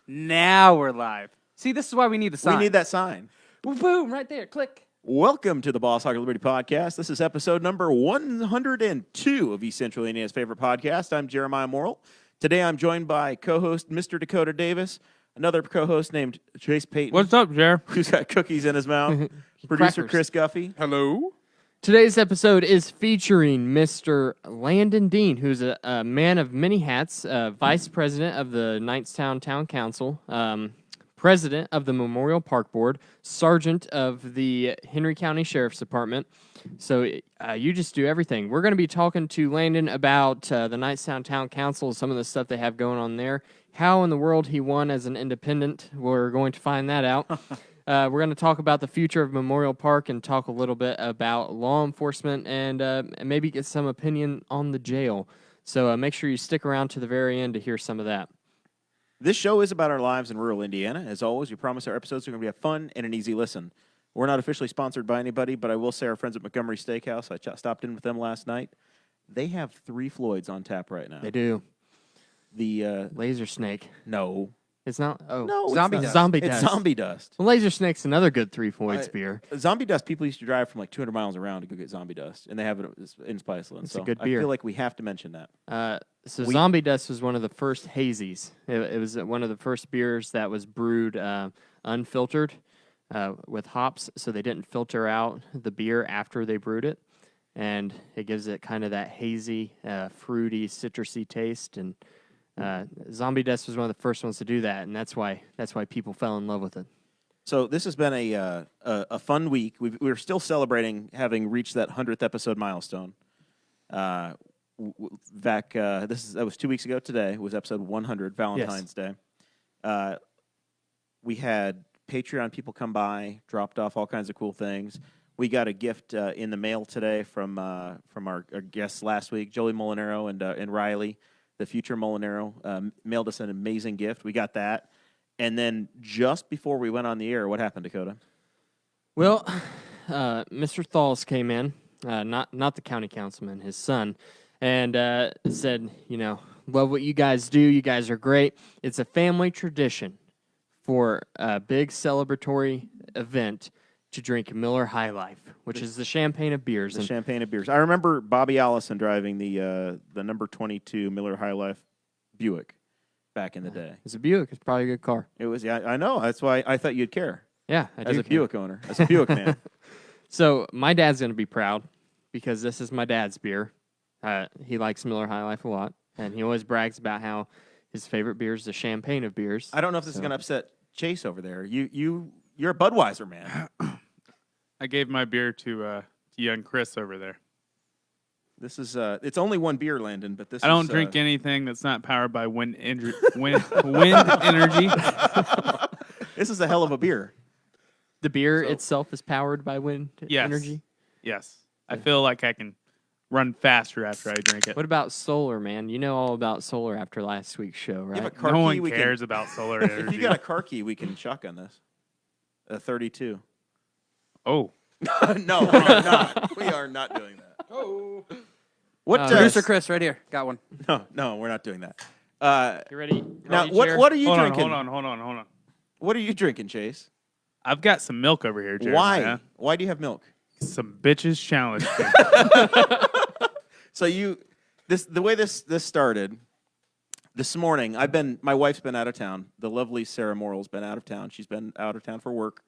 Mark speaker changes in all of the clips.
Speaker 1: Now we're live. See, this is why we need the sign.
Speaker 2: We need that sign.
Speaker 1: Boom, right there. Click.
Speaker 2: Welcome to the Boss Hog of Liberty podcast. This is episode number 102 of East Central Indiana's favorite podcast. I'm Jeremiah Morrell. Today I'm joined by co-host Mr. Dakota Davis, another co-host named Chase Peyton.
Speaker 3: What's up, Jer?
Speaker 2: Who's got cookies in his mouth. Producer
Speaker 1: Crackers.
Speaker 2: Chris Guffey.
Speaker 3: Hello.
Speaker 4: Today's episode is featuring Mr. Landon Dean, who's a man of many hats, Vice President of the Knightstown Town Council, President of the Memorial Park Board, Sergeant of the Henry County Sheriff's Department. So you just do everything. We're going to be talking to Landon about the Knightstown Town Council, some of the stuff they have going on there, how in the world he won as an independent. We're going to find that out. We're going to talk about the future of Memorial Park and talk a little bit about law enforcement and maybe get some opinion on the jail. So make sure you stick around to the very end to hear some of that.
Speaker 2: This show is about our lives in rural Indiana. As always, we promise our episodes are going to be a fun and an easy listen. We're not officially sponsored by anybody, but I will say our friends at Montgomery Steakhouse, I stopped in with them last night. They have 3 Floyds on tap right now.
Speaker 4: They do.
Speaker 2: The
Speaker 4: Laser Snake.
Speaker 2: No.
Speaker 4: It's not. Oh,
Speaker 2: No, it's
Speaker 1: Zombie
Speaker 2: not.
Speaker 1: Dust.
Speaker 4: Zombie
Speaker 2: It's
Speaker 4: Dust.
Speaker 2: Zombie Dust.
Speaker 4: Well, Laser Snake's another good 3 Floyds beer.
Speaker 2: Zombie Dust, people used to drive from like 200 miles around to go get Zombie Dust, and they have it in Spiceland.
Speaker 4: It's
Speaker 2: so
Speaker 4: a good
Speaker 2: I
Speaker 4: beer.
Speaker 2: feel like we have to mention that.
Speaker 4: So Zombie Dust was one of the first hazies. It was one of the first beers that was brewed unfiltered with hops, so they didn't filter out the beer after they brewed it, and it gives it kind of that hazy, fruity, citrusy taste. And Zombie Dust was one of the first ones to do that, and that's why people fell in love with it.
Speaker 2: So this has been a fun week. We're still celebrating having reached that 100th episode milestone. That was 2 weeks ago today, was episode 100, Valentine's Day. We had Patreon people come by, dropped off all kinds of cool things. We got a gift in the mail today from our guests last week, Jolie Molinaro and Riley, the future Molinaro, mailed us an amazing gift. We got that. And then just before we went on the air, what happened, Dakota?
Speaker 4: Well, Mr. Thalls came in, not the county councilman, his son, and said, love what you guys do. You guys are great. It's a family tradition for a big celebratory event to drink Miller High Life, which is the champagne of beers.
Speaker 2: The champagne of beers. I remember Bobby Allison driving the number 22 Miller High Life Buick back in the day.
Speaker 4: It's a Buick. It's probably a good car.
Speaker 2: It was. Yeah, I know. That's why I thought you'd care.
Speaker 4: Yeah, I do
Speaker 2: As a
Speaker 4: care.
Speaker 2: Buick owner, as a Buick man.
Speaker 4: So my dad's going to be proud because this is my dad's beer. He likes Miller High Life a lot, and he always brags about how his favorite beer is the champagne of beers.
Speaker 2: I don't know if this is going to upset Chase over there. You're a Budweiser man.
Speaker 3: I gave my beer to young Chris over there.
Speaker 2: This is it's only one beer, Landon, but this
Speaker 3: I don't
Speaker 2: is,
Speaker 3: drink anything that's not powered by wind energy.
Speaker 2: This is a hell of a beer.
Speaker 4: The beer
Speaker 2: So-
Speaker 4: itself is powered by wind
Speaker 3: Yes.
Speaker 4: energy.
Speaker 3: Yes. I feel like I can run faster after I drink it.
Speaker 4: What about solar, man? You know all about solar after last week's show, right?
Speaker 2: You have a car
Speaker 3: No
Speaker 2: key,
Speaker 3: one
Speaker 2: we
Speaker 3: cares about solar
Speaker 2: If
Speaker 3: energy.
Speaker 2: you got a car key, we can shotgun this. A 32.
Speaker 3: Oh.
Speaker 2: No, we are not. We are not doing that.
Speaker 1: Oh.
Speaker 2: What
Speaker 1: Producer Chris, right here. Got one.
Speaker 2: No, we're not doing that.
Speaker 4: You ready?
Speaker 2: Now,
Speaker 4: Ready,
Speaker 2: what
Speaker 4: Chair?
Speaker 2: what are you
Speaker 3: Hold on,
Speaker 2: drinking?
Speaker 3: hold on.
Speaker 2: What are you drinking, Chase?
Speaker 3: I've got some milk over here, Jeremiah.
Speaker 2: Why? Why do you have milk?
Speaker 3: Some bitches challenge.
Speaker 2: So the way this started this morning. My wife's been out of town. The lovely Sarah Morrell's been out of town. She's been out of town for work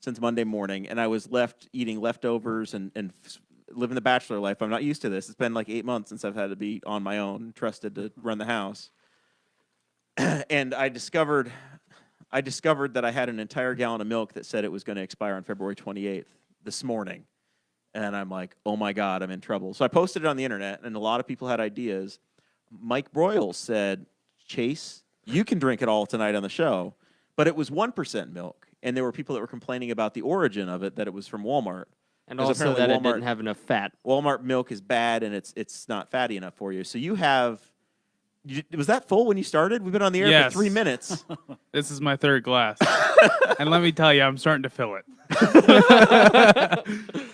Speaker 2: since Monday morning, and I was left eating leftovers and living the bachelor life. I'm not used to this. It's been like 8 months since I've had to be on my own, trusted to run the house. And I discovered that I had an entire gallon of milk that said it was going to expire on February 28th this morning. And I'm like, oh my God, I'm in trouble. So I posted it on the internet, and a lot of people had ideas. Mike Broyles said, Chase, you can drink it all tonight on the show. But it was 1% milk. And there were people that were complaining about the origin of it, that it was from Walmart.
Speaker 4: And
Speaker 2: 'Cause
Speaker 4: also that
Speaker 2: apparently
Speaker 4: it didn't have enough fat.
Speaker 2: Walmart milk is bad, and it's not fatty enough for you. So you have... was that full when you started? We've been on the air
Speaker 3: Yes.
Speaker 2: for 3 minutes.
Speaker 3: This is my third glass. And let me tell you, I'm starting to feel it.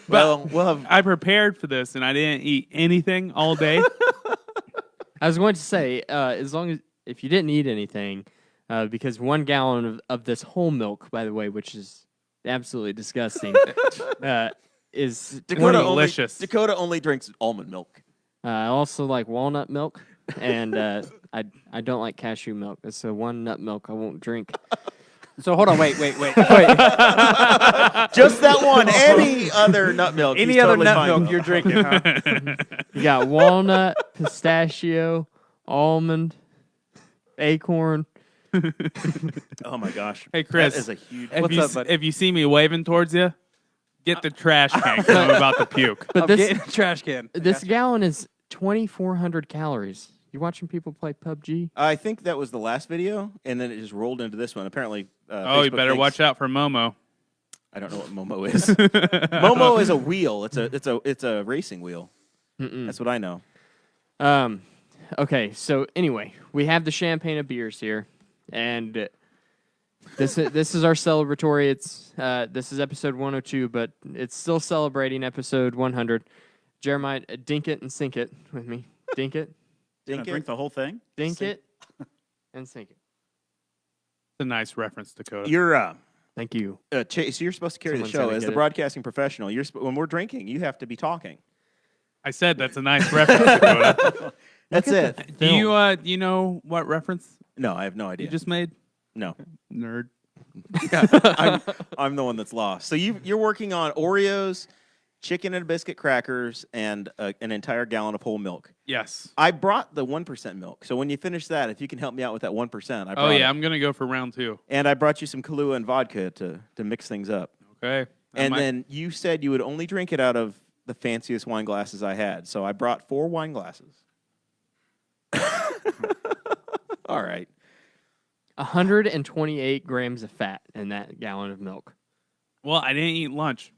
Speaker 2: Well, we'll have...
Speaker 3: I prepared for this, and I didn't eat anything all day.
Speaker 4: I was going to say, if you didn't eat anything, because 1 gallon of this whole milk, by the way, which is absolutely disgusting, is
Speaker 3: Delicious.
Speaker 2: Dakota only drinks almond milk.
Speaker 4: I also like walnut milk, and I don't like cashew milk. It's the one nut milk I won't drink.
Speaker 1: So hold on, wait.
Speaker 2: Just that one. Any other nut milk.
Speaker 1: Any
Speaker 2: he's
Speaker 1: other
Speaker 2: totally
Speaker 1: nut
Speaker 2: fine
Speaker 1: milk
Speaker 2: with.
Speaker 1: you're drinking, huh?
Speaker 4: You got walnut, pistachio, almond, acorn.
Speaker 2: Oh my gosh.
Speaker 3: Hey, Chris.
Speaker 2: That is a huge.
Speaker 3: If
Speaker 1: What's
Speaker 3: you,
Speaker 1: up, bud?
Speaker 3: if you see me waving towards you, get the trash can 'cause I'm about to puke.
Speaker 4: But
Speaker 1: I'm
Speaker 4: this
Speaker 1: getting a trash can.
Speaker 4: this gallon is 2,400 calories. You watching people play PUBG?
Speaker 2: I think that was the last video, and then it just rolled into this one. Apparently,
Speaker 3: Oh, you
Speaker 2: Facebook
Speaker 3: better
Speaker 2: thinks-
Speaker 3: watch out for Momo.
Speaker 2: I don't know what Momo is. Momo is a wheel. It's a racing wheel. That's what I know.
Speaker 4: Okay, so anyway, we have the champagne of beers here, and this is our celebratory. It's this is episode 102, but it's still celebrating episode 100. Jeremiah, dink it and sink it with me. Dink it,
Speaker 2: Dink
Speaker 5: Drink
Speaker 2: it.
Speaker 5: the whole thing.
Speaker 4: dink it, and sink it.
Speaker 3: It's a nice reference, Dakota.
Speaker 2: You're
Speaker 4: Thank you.
Speaker 2: Chase. You're supposed to carry
Speaker 4: Someone's
Speaker 2: the show
Speaker 4: gotta
Speaker 2: as
Speaker 4: get
Speaker 2: the
Speaker 4: it.
Speaker 2: broadcasting professional. When we're drinking, you have to be talking.
Speaker 3: I said that's a nice reference, Dakota.
Speaker 2: That's it.
Speaker 3: Do you know what reference
Speaker 2: No, I have no idea.
Speaker 3: you just made?
Speaker 2: no.
Speaker 3: Nerd.
Speaker 2: I'm the one that's lost. So you're working on Oreos, chicken and biscuit crackers, and an entire gallon of whole milk.
Speaker 3: Yes.
Speaker 2: I brought the 1% milk. So when you finish that, if you can help me out with that 1%, I brought
Speaker 3: Oh, yeah,
Speaker 2: it.
Speaker 3: I'm going to go for round 2.
Speaker 2: And I brought you some Kahlua and vodka to mix things up.
Speaker 3: Okay.
Speaker 2: And then you said you would only drink it out of the fanciest wine glasses I had. So I brought 4 wine glasses. All right.
Speaker 4: 128 grams of fat in that gallon of milk.
Speaker 3: Well, I didn't eat lunch.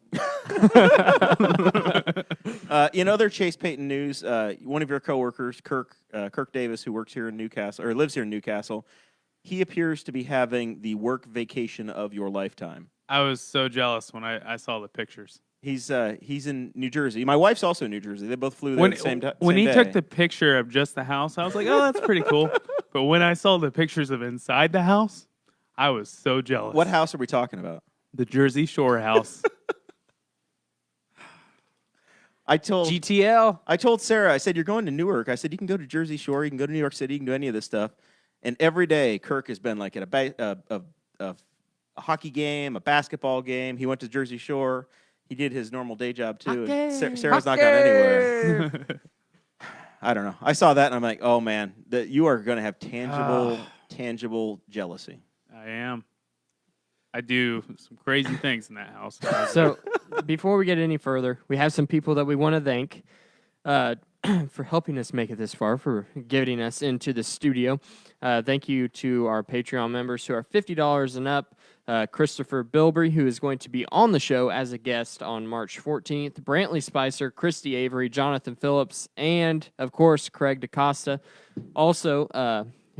Speaker 2: In other Chase Peyton news, one of your coworkers, Kirk Davis, who works here in Newcastle or lives here in Newcastle, he appears to be having the work vacation of your lifetime.
Speaker 3: I was so jealous when I saw the pictures.
Speaker 2: He's in New Jersey. My wife's also in New Jersey. They both flew there
Speaker 3: When,
Speaker 2: the same time.
Speaker 3: when he took the picture of just the house, I was like, oh, that's pretty cool. But when I saw the pictures of inside the house, I was so jealous.
Speaker 2: What house are we talking about?
Speaker 3: The Jersey Shore house.
Speaker 2: I told
Speaker 1: GTL.
Speaker 2: Sarah, I said, you're going to Newark. I said, you can go to Jersey Shore, you can go to New York City, you can do any of this stuff. And every day, Kirk has been like at a hockey game, a basketball game. He went to Jersey Shore. He did his normal day job, too. And Sarah's not going anywhere. I don't know. I saw that, and I'm like, oh, man, that you are going to have tangible jealousy.
Speaker 3: I am. I do some crazy things in that house.
Speaker 4: So, before we get any further, we have some people that we want to thank for helping us make it this far, for getting us into the studio. Thank you to our Patreon members who are $50 and up. Christopher Bilbrey, who is going to be on the show as a guest on March 14th. Brantley Spicer, Christy Avery, Jonathan Phillips, and, of course, Craig DaCosta. Also,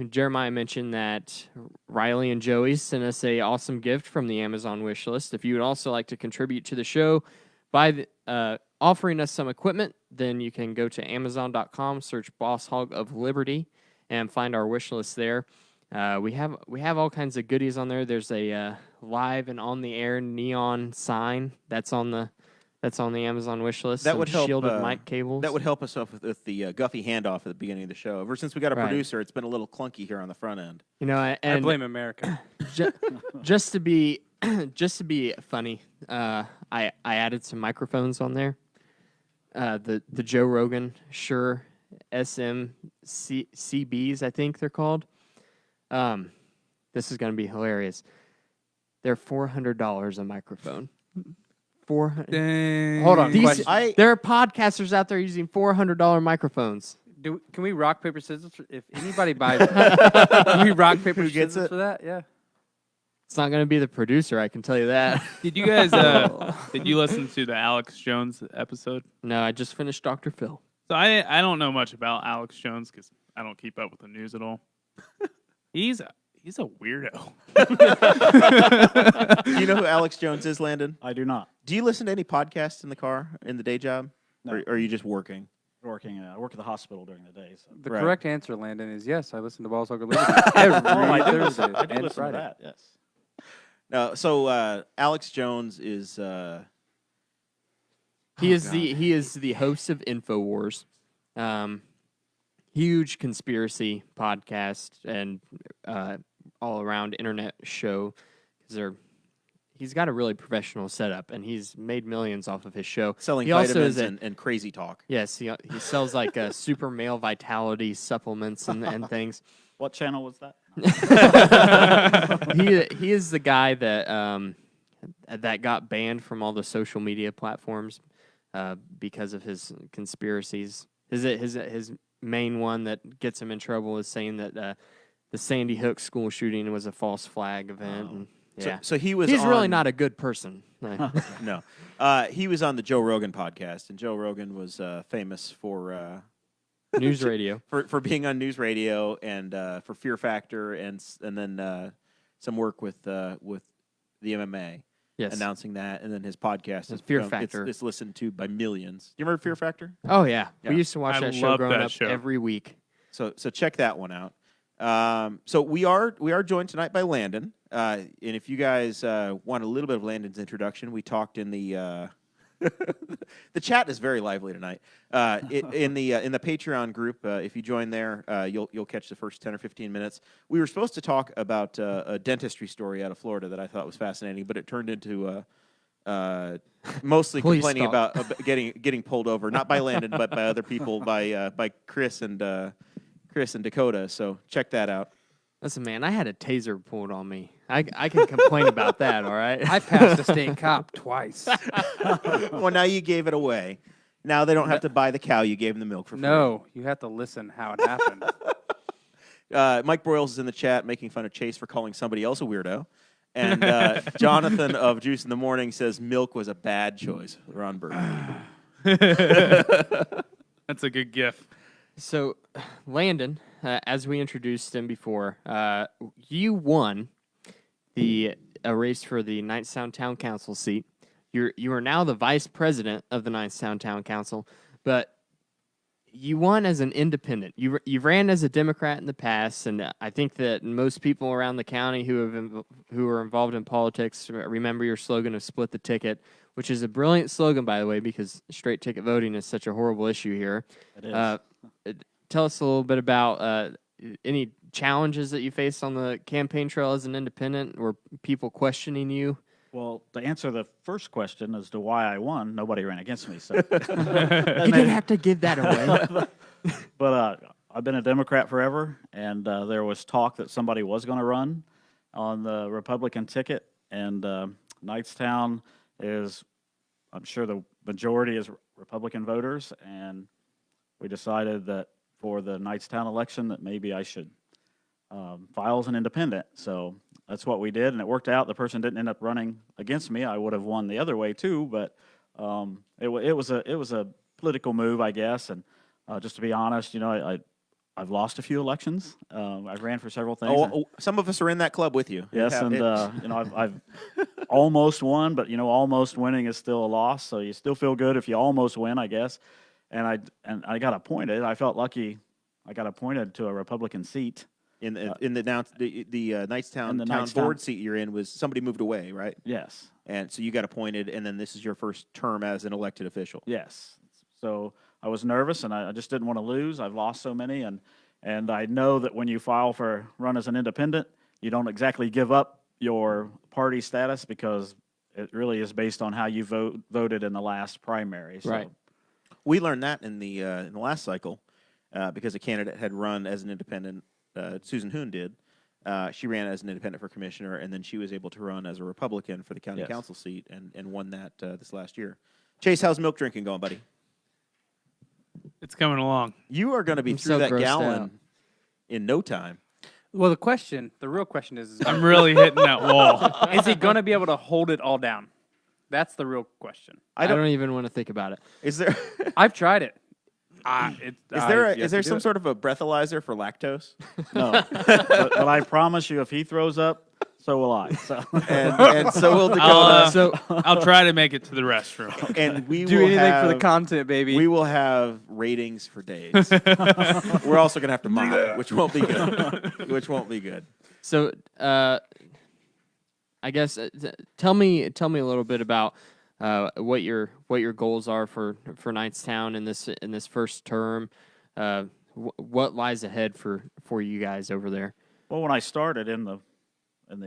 Speaker 4: Jeremiah mentioned that Riley and Joey sent us a awesome gift from the Amazon wish list. If you would also like to contribute to the show by offering us some equipment, then you can go to Amazon.com, search Boss Hog of Liberty, and find our wish list there. We have all kinds of goodies on there. There's a live and on the air neon sign that's on the Amazon wish list.
Speaker 2: That
Speaker 4: Some
Speaker 2: would help.
Speaker 4: shielded mic cables.
Speaker 2: That would help us off with the Guffey handoff at the beginning of the show. Ever since we got a
Speaker 4: Right.
Speaker 2: producer, it's been a little clunky here on the front end.
Speaker 1: I
Speaker 4: and
Speaker 1: blame America.
Speaker 4: just to be funny, I added some microphones on there. The Joe Rogan Shure SMCBs, I think they're called. This is going to be hilarious. They're $400 a microphone.
Speaker 3: Dang.
Speaker 1: Hold on.
Speaker 4: These,
Speaker 1: Question.
Speaker 4: there are podcasters out there using $400 microphones.
Speaker 1: Can we rock, paper, scissors? If anybody buys it, can we rock, paper,
Speaker 2: Who gets
Speaker 1: scissors
Speaker 2: it?
Speaker 1: for that? Yeah.
Speaker 4: It's not going to be the producer, I can tell you that.
Speaker 3: Did you guys did you listen to the Alex Jones episode?
Speaker 4: No, I just finished Dr. Phil.
Speaker 3: So I don't know much about Alex Jones because I don't keep up with the news at all. He's a weirdo.
Speaker 2: Do you know who Alex Jones is, Landon?
Speaker 5: I do not.
Speaker 2: Do you listen to any podcasts in the car in the day job?
Speaker 5: No.
Speaker 2: Or are you just working?
Speaker 5: I work at the hospital during the day. So.
Speaker 1: The
Speaker 2: Right.
Speaker 1: correct answer, Landon, is yes. I listen to Ball Soccer Liberty every Thursday
Speaker 5: I do
Speaker 1: and
Speaker 5: listen
Speaker 1: Friday.
Speaker 5: to that. Yes.
Speaker 2: So Alex Jones is
Speaker 4: He is the host of Infowars, huge conspiracy podcast and all around internet show. He's got a really professional setup, and he's made millions off of his show.
Speaker 2: selling
Speaker 4: He also
Speaker 2: vitamins
Speaker 4: is
Speaker 2: and crazy talk.
Speaker 4: Yes, he sells like super male vitality supplements and things.
Speaker 5: What channel was that?
Speaker 4: He is the guy that got banned from all the social media platforms because of his conspiracies. His main one that gets him in trouble is saying that the Sandy Hook school shooting was a false flag event. And, yeah,
Speaker 2: So he was.
Speaker 4: he's really
Speaker 2: on-
Speaker 4: not a good person.
Speaker 2: No, he was on the Joe Rogan podcast, and Joe Rogan was famous for
Speaker 4: News radio.
Speaker 2: for being on news radio and for Fear Factor and then some work with the MMA.
Speaker 4: Yes.
Speaker 2: Announcing that, and then his podcast is
Speaker 4: Fear Factor.
Speaker 2: It's listened to by millions. You remember Fear Factor?
Speaker 4: Oh yeah.
Speaker 2: Yeah.
Speaker 4: We used to watch
Speaker 3: I
Speaker 4: that show
Speaker 3: love
Speaker 4: growing
Speaker 3: that
Speaker 4: up
Speaker 3: show.
Speaker 4: every week.
Speaker 2: So check that one out. So we are joined tonight by Landon. And if you guys want a little bit of Landon's introduction, we talked in the the chat is very lively tonight. In the Patreon group, if you join there, you'll catch the first 10 or 15 minutes. We were supposed to talk about a dentistry story out of Florida that I thought was fascinating, but it turned into mostly
Speaker 4: Police
Speaker 2: complaining
Speaker 4: talk.
Speaker 2: about getting pulled over, not by Landon, but by other people, by Chris and Dakota. So check that out.
Speaker 4: Listen, man, I had a taser pulled on me. I can complain about that, all right?
Speaker 1: I passed a state cop twice.
Speaker 2: Well, now you gave it away. Now they don't have to buy the cow. You gave them the milk for free.
Speaker 1: No, you have to listen how it happened.
Speaker 2: Mike Broyles is in the chat making fun of Chase for calling somebody else a weirdo. And Jonathan of Juice in the Morning says milk was a bad choice. Ron Burgundy.
Speaker 3: That's a good gift.
Speaker 4: So, Landon, as we introduced him before, you won a race for the Knightstown Town Council seat. You are now the vice president of the Knightstown Town Council, but you won as an independent. You ran as a Democrat in the past, and I think that most people around the county who are involved in politics remember your slogan of "Split the Ticket," which is a brilliant slogan, by the way, because straight ticket voting is such a horrible issue here.
Speaker 5: It is.
Speaker 4: Tell us a little bit about any challenges that you faced on the campaign trail as an independent, or people questioning you.
Speaker 5: Well, to answer the first question as to why I won, nobody ran against me. So,
Speaker 4: You didn't have to give that away.
Speaker 5: but I've been a Democrat forever, and there was talk that somebody was going to run on the Republican ticket, and Knightstown is, I'm sure the majority is Republican voters, and we decided that for the Knightstown election that maybe I should file as an independent. So that's what we did, and it worked out. The person didn't end up running against me. I would have won the other way too, but it was a political move, I guess. And just to be honest, I've lost a few elections. I've ran for several things.
Speaker 2: Some of us are in that club with you.
Speaker 5: Yes, and I've almost won, but almost winning is still a loss. So you still feel good if you almost win, I guess. And I got appointed. I felt lucky. I got appointed to a Republican seat.
Speaker 2: in the Knightstown
Speaker 5: in the
Speaker 2: Town
Speaker 5: Knightstown-
Speaker 2: Board seat you're in was somebody moved away, right?
Speaker 5: Yes.
Speaker 2: And so you got appointed, and then this is your first term as an elected official.
Speaker 5: Yes. So I was nervous, and I just didn't want to lose. I've lost so many, and I know that when you run as an independent, you don't exactly give up your party status because it really is based on how you voted in the last primary. So.
Speaker 4: Right.
Speaker 2: We learned that in the last cycle because a candidate had run as an independent. Susan Hoon did. She ran as an independent for commissioner, and then she was able to run as a Republican for the county
Speaker 5: Yes.
Speaker 2: council seat and won that this last year. Chase, how's milk drinking going, buddy?
Speaker 3: It's coming along.
Speaker 2: You are going to be
Speaker 4: I'm
Speaker 2: through
Speaker 4: so
Speaker 2: that
Speaker 4: grossed
Speaker 2: gallon
Speaker 4: out.
Speaker 2: in no time.
Speaker 1: Well, the real question is
Speaker 3: I'm really hitting that wall.
Speaker 1: is he going to be able to hold it all down? That's the real question.
Speaker 4: I don't even want to think about it.
Speaker 2: Is there
Speaker 1: I've tried it.
Speaker 2: is there some sort of a breathalyzer for lactose?
Speaker 5: No. but I promise you, if he throws up So will I. So.
Speaker 2: and so will Dakota.
Speaker 3: I'll,
Speaker 4: So
Speaker 3: I'll try to make it to the restroom.
Speaker 2: and we
Speaker 1: Do
Speaker 2: will
Speaker 1: anything
Speaker 2: have,
Speaker 1: for the content, baby.
Speaker 2: We will have ratings for days. We're also gonna have to mop, which won't be good. Which won't be good.
Speaker 4: So, I guess tell me a little bit about what your goals are for Knightstown in this first term. What lies ahead for you guys over there?
Speaker 5: Well, when I started in the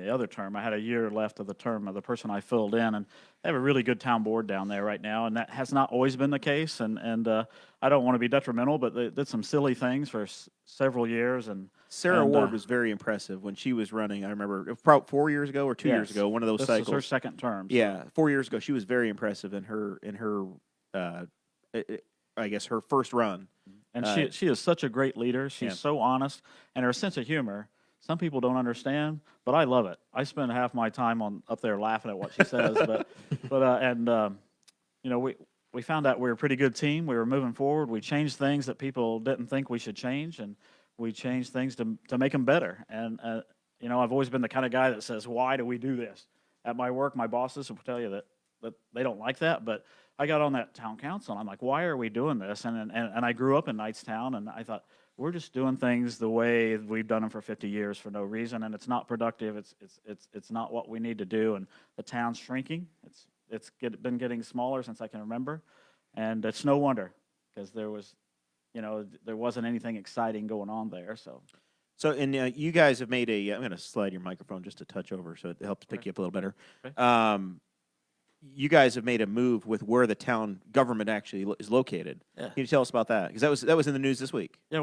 Speaker 5: other term, I had a year left of the term of the person I filled in, and they have a really good town board down there right now, and that has not always been the case. And I don't want to be detrimental, but they did some silly things for several years. And
Speaker 2: Sarah Ward was very impressive when she was running. I remember probably 4 years ago or 2 years
Speaker 5: Yes.
Speaker 2: ago, one of those
Speaker 5: this
Speaker 2: cycles.
Speaker 5: is her second term. so-
Speaker 2: Yeah, 4 years ago, she was very impressive in her I guess her first run.
Speaker 5: And she is such a great leader. She's
Speaker 2: Yeah.
Speaker 5: so honest, and her sense of humor. Some people don't understand, but I love it. I spend half my time up there laughing at what she says. You know, we found out we were a pretty good team. We were moving forward. We changed things that people didn't think we should change, and we changed things to make them better. And you know, I've always been the kind of guy that says, "Why do we do this?" At my work, my bosses will tell you that they don't like that, but I got on that town council, and I'm like, "Why are we doing this?" And I grew up in Knightstown, and I thought, we're just doing things the way we've done them for 50 years for no reason, and it's not productive. It's not what we need to do, and the town's shrinking. It's been getting smaller since I can remember, and it's no wonder because there wasn't anything exciting going on there.
Speaker 2: So, and you guys have made I'm going to slide your microphone just a touch over so it helps pick you up a little better.
Speaker 5: Okay.
Speaker 2: You guys have made a move with where the town government actually is located.
Speaker 5: Yeah.
Speaker 2: Can you tell us about that? Because that was in the news this week.
Speaker 5: Yeah,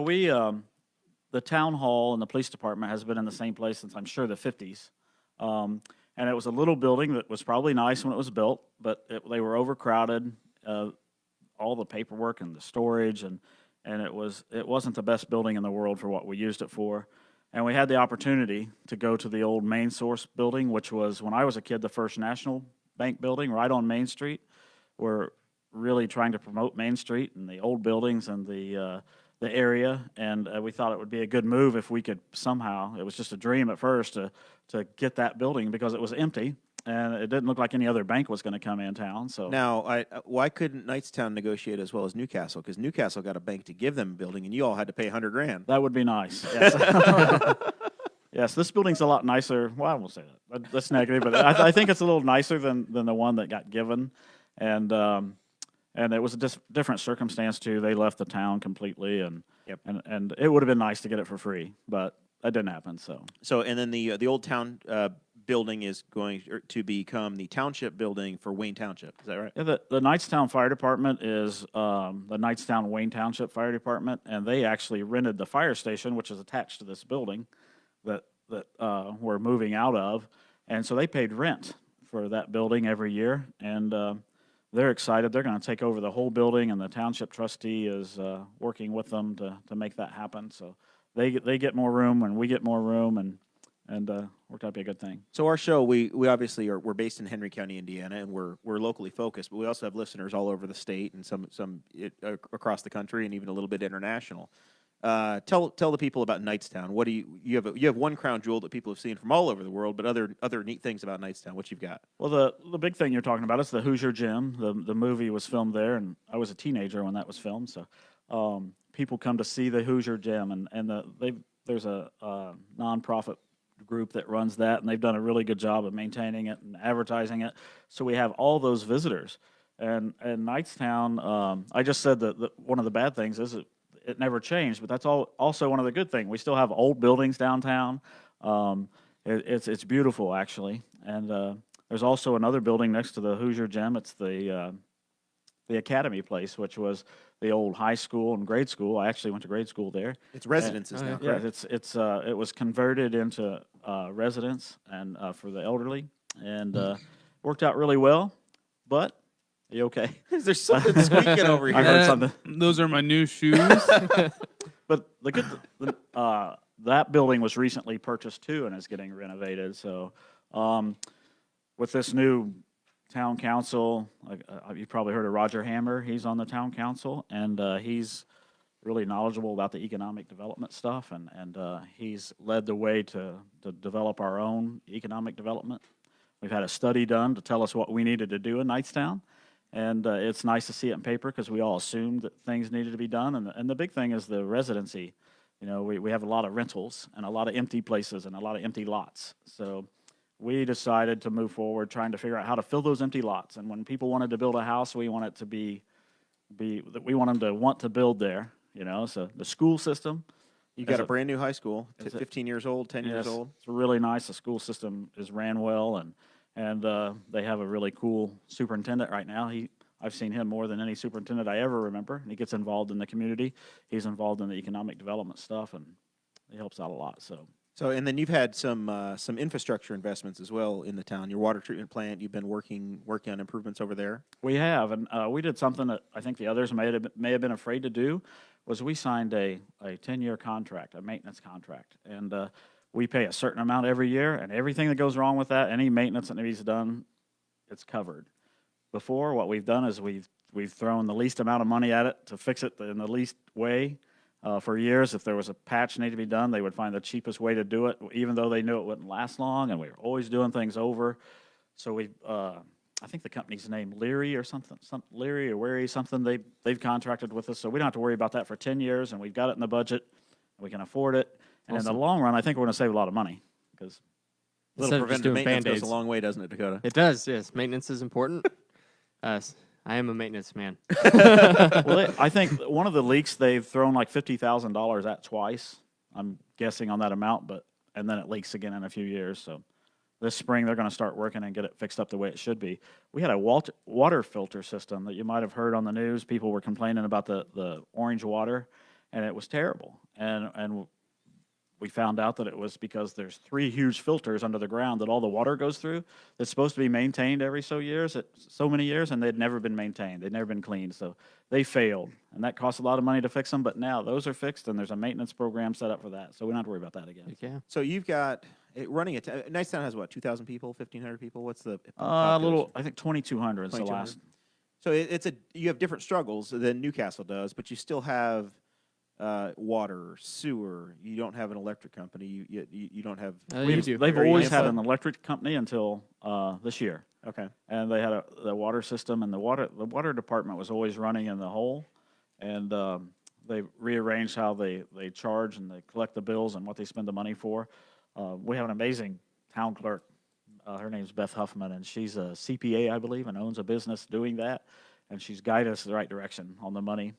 Speaker 5: the town hall and the police department has been in the same place since I'm sure the 50s. And it was a little building that was probably nice when it was built, but they were overcrowded. All the paperwork and the storage, and it wasn't the best building in the world for what we used it for. And we had the opportunity to go to the old Main Source building, which was, when I was a kid, the First National Bank building right on Main Street. We're really trying to promote Main Street and the old buildings and the area, and we thought it would be a good move if we could somehow, it was just a dream at first, to get that building because it was empty and it didn't look like any other bank was going to come in town. So
Speaker 2: Now, why couldn't Knightstown negotiate as well as Newcastle? Because Newcastle got a bank to give them a building, and you all had to pay $100,000.
Speaker 5: that would be nice. Yes. Yes, this building's a lot nicer. Well, I won't say that. That's negative, but I think it's a little nicer than the one that got given. And it was a different circumstance too. They left the town completely, and it would have been nice to get it for free, but that didn't happen. So
Speaker 2: And then the old town building is going to become the township building for Wayne Township. Is that right?
Speaker 5: yeah, the Knightstown Fire Department is the Knightstown Wayne Township Fire Department, and they actually rented the fire station, which is attached to this building that we're moving out of, and so they paid rent for that building every year, and they're excited. They're going to take over the whole building, and the township trustee is working with them to make that happen. So they get more room, and we get more room, and worked out to be a good thing.
Speaker 2: So our show, we obviously we're based in Henry County, Indiana, and we're locally focused, but we also have listeners all over the state and some across the country, and even a little bit international. Tell the people about Knightstown. What do you have one crown jewel that people have seen from all over the world, but other neat things about Knightstown. What you've got?
Speaker 5: Well, the big thing you're talking about is the Hoosier Gym. The movie was filmed there, and I was a teenager when that was filmed. So people come to see the Hoosier Gym, and there's a nonprofit group that runs that, and they've done a really good job of maintaining it and advertising it. So we have all those visitors. And Knightstown, I just said that one of the bad things is it never changed, but that's also one of the good things. We still have old buildings downtown. It's beautiful, actually. And there's also another building next to the Hoosier Gym. It's the Academy place, which was the old high school and grade school. I actually went to grade school there.
Speaker 2: It's residences now,
Speaker 5: Yeah,
Speaker 2: correct?
Speaker 5: it was converted into residence and for the elderly, and worked out really well. But are you okay?
Speaker 2: Is there something squeaking over
Speaker 5: I
Speaker 2: here?
Speaker 5: heard something.
Speaker 3: Those are my new shoes.
Speaker 5: But that building was recently purchased too, and is getting renovated. So, with this new town council, you've probably heard of Roger Hammer. He's on the town council, and he's really knowledgeable about the economic development stuff, and he's led the way to develop our own economic development. We've had a study done to tell us what we needed to do in Knightstown, and it's nice to see it in paper because we all assumed that things needed to be done. And the big thing is the residency. You know, we have a lot of rentals and a lot of empty places and a lot of empty lots. So we decided to move forward trying to figure out how to fill those empty lots. And when people wanted to build a house, we want it to we want them to want to build there. You know, so the school system.
Speaker 2: You got a brand new high school,
Speaker 5: Is it-
Speaker 2: 15 years old, 10 years
Speaker 5: Yes,
Speaker 2: old.
Speaker 5: It's really nice. The school system is ran well, and they have a really cool superintendent right now. I've seen him more than any superintendent I ever remember, and he gets involved in the community. He's involved in the economic development stuff, and he helps out a lot.
Speaker 2: So, and then you've had some infrastructure investments as well in the town. Your water treatment plant, you've been working on improvements over there.
Speaker 5: We have, and we did something that I think the others may have been afraid to do, was we signed a 10-year contract, a maintenance contract, and we pay a certain amount every year, and everything that goes wrong with that, any maintenance that needs done, it's covered. Before, what we've done is we've thrown the least amount of money at it to fix it in the least way. For years, if there was a patch needed to be done, they would find the cheapest way to do it, even though they knew it wouldn't last long, and we were always doing things over. So I think the company's name Leary or something, Leary or Wary, something, they've contracted with us, so we don't have to worry about that for 10 years, and we've got it in the budget, and we can afford it. And in the long run, I think we're going to save a lot of money, because
Speaker 4: Instead of just
Speaker 2: Preventive
Speaker 4: doing
Speaker 2: maintenance goes
Speaker 4: Band-Aids.
Speaker 2: a long way, doesn't it, Dakota?
Speaker 4: It does, yes. Maintenance is important. I am a maintenance man.
Speaker 5: I think one of the leaks they've thrown like $50,000 at twice. I'm guessing on that amount, and then it leaks again in a few years. So this spring they're going to start working and get it fixed up the way it should be. We had a water filter system that you might have heard on the news. People were complaining about the orange water, and it was terrible. And we found out that it was because there's 3 huge filters under the ground that all the water goes through. That's supposed to be maintained every so many years, and they'd never been maintained. They'd never been cleaned, so they failed, and that cost a lot of money to fix them. But now those are fixed, and there's a maintenance program set up for that, so we don't have to worry about that again.
Speaker 4: Yeah.
Speaker 2: So you've got running it. Knightstown has what, 2,000 people, 1,500 people? What's the
Speaker 5: A little, I think 2,200 is the
Speaker 2: 2,200?
Speaker 5: last.
Speaker 2: So you have different struggles than Newcastle does, but you still have water, sewer. You don't have an electric company. You don't have.
Speaker 4: You do.
Speaker 5: They've
Speaker 2: Very
Speaker 5: always
Speaker 2: nice.
Speaker 5: had an electric company until this year.
Speaker 2: Okay.
Speaker 5: And they had the water system, and the water department was always running in the hole, and they rearranged how they charge and they collect the bills and what they spend the money for. We have an amazing town clerk. Her name's Beth Huffman, and she's a CPA, I believe, and owns a business doing that, and she's guided us the right direction on the money.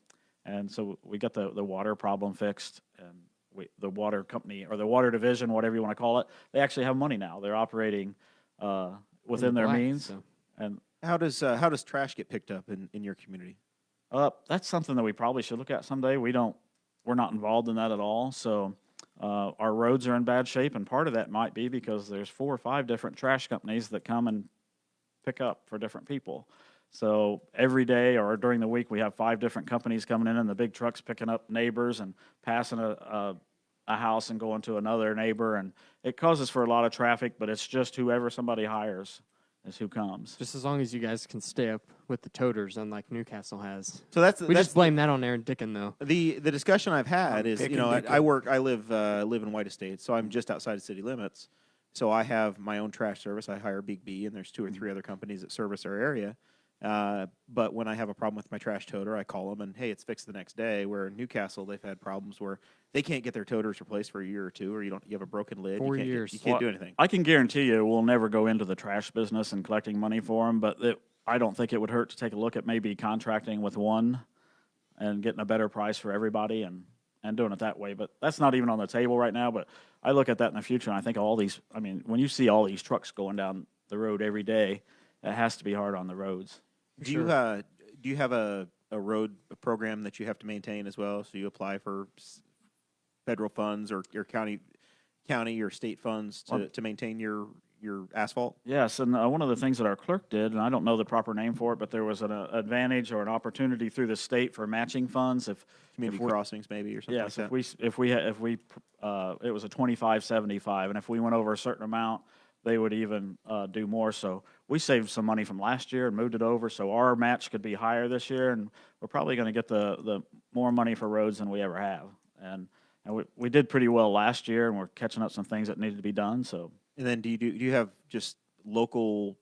Speaker 5: And so we got the water problem fixed, and the water company, or the water division, whatever you want to call it, they actually have money now. They're operating within their
Speaker 4: black,
Speaker 5: means.
Speaker 4: so.
Speaker 5: And
Speaker 2: How does trash get picked up in your community?
Speaker 5: that's something that we probably should look at someday. We're not involved in that at all. So our roads are in bad shape, and part of that might be because there's 4 or 5 different trash companies that come and pick up for different people. So every day or during the week, we have 5 different companies coming in the big trucks picking up neighbors and passing a house and going to another neighbor. And it causes for a lot of traffic, but it's just whoever somebody hires is who comes.
Speaker 4: Just as long as you guys can stay up with the toters, unlike Newcastle has.
Speaker 2: So that's
Speaker 4: We just blame that on Aaron Dicken, though.
Speaker 2: the discussion I've had is,
Speaker 1: picking
Speaker 2: I live in White Estates, so I'm just outside of city limits. So I have my own trash service. I hire Big B, and there's 2 or 3 other companies that service our area. But when I have a problem with my trash toter, I call them and, hey, it's fixed the next day. Where in Newcastle, they've had problems where they can't get their toters replaced for a year or 2, or you have a broken lid.
Speaker 4: 4
Speaker 2: you can't
Speaker 4: years.
Speaker 2: you can't do anything.
Speaker 5: I can guarantee you we'll never go into the trash business and collecting money for them, but I don't think it would hurt to take a look at maybe contracting with one and getting a better price for everybody and doing it that way. But that's not even on the table right now. But I look at that in the future, and I think when you see all these trucks going down the road every day, it has to be hard on the roads.
Speaker 2: Do you have a road program that you have to maintain as well? So you apply for federal funds or your county or state funds to maintain your asphalt?
Speaker 5: Yes, and one of the things that our clerk did, and I don't know the proper name for it, but there was an advantage or an opportunity through the state for matching funds if
Speaker 2: Community crossings maybe or something
Speaker 5: yes,
Speaker 2: like that?
Speaker 5: if we it was a 25-75, and if we went over a certain amount, they would even do more. So we saved some money from last year and moved it over so our match could be higher this year, and we're probably going to get the more money for roads than we ever have. And we did pretty well last year, and we're catching up some things that needed to be done. So.
Speaker 2: And then do you have just local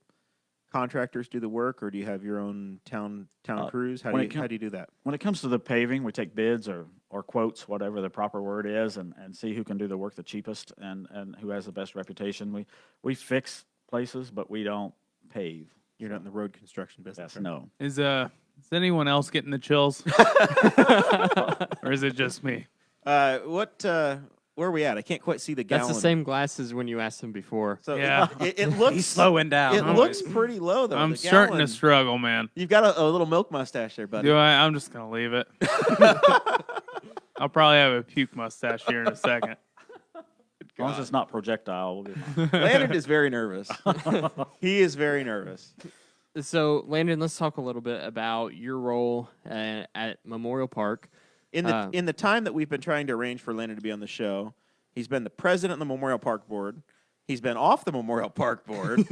Speaker 2: contractors do the work, or do you have your own town crews? How do you do that?
Speaker 5: When it comes to the paving, we take bids or quotes, whatever the proper word is, and see who can do the work the cheapest and who has the best reputation. We fix places, but we don't pave.
Speaker 2: You're not in the road construction business.
Speaker 5: Yes, no.
Speaker 3: Is anyone else getting the chills? Or is it just me?
Speaker 2: Where are we at? I can't quite see the gallon.
Speaker 4: That's the same glasses when you asked him before.
Speaker 2: So
Speaker 3: Yeah.
Speaker 2: it looks
Speaker 1: He's slowing down.
Speaker 2: It looks pretty low though.
Speaker 3: I'm
Speaker 2: the
Speaker 3: starting
Speaker 2: gallon.
Speaker 3: to struggle, man.
Speaker 2: You've got a little milk mustache there, buddy.
Speaker 3: Do I? I'm just gonna leave it. I'll probably have a puke mustache here in a second.
Speaker 5: As long as it's not projectile, we'll be fine.
Speaker 2: Landon is very nervous. He is very nervous.
Speaker 4: So, Landon, let's talk a little bit about your role at Memorial Park.
Speaker 2: In the time that we've been trying to arrange for Landon to be on the show, he's been the president of the Memorial Park Board. He's been off the Memorial Park Board,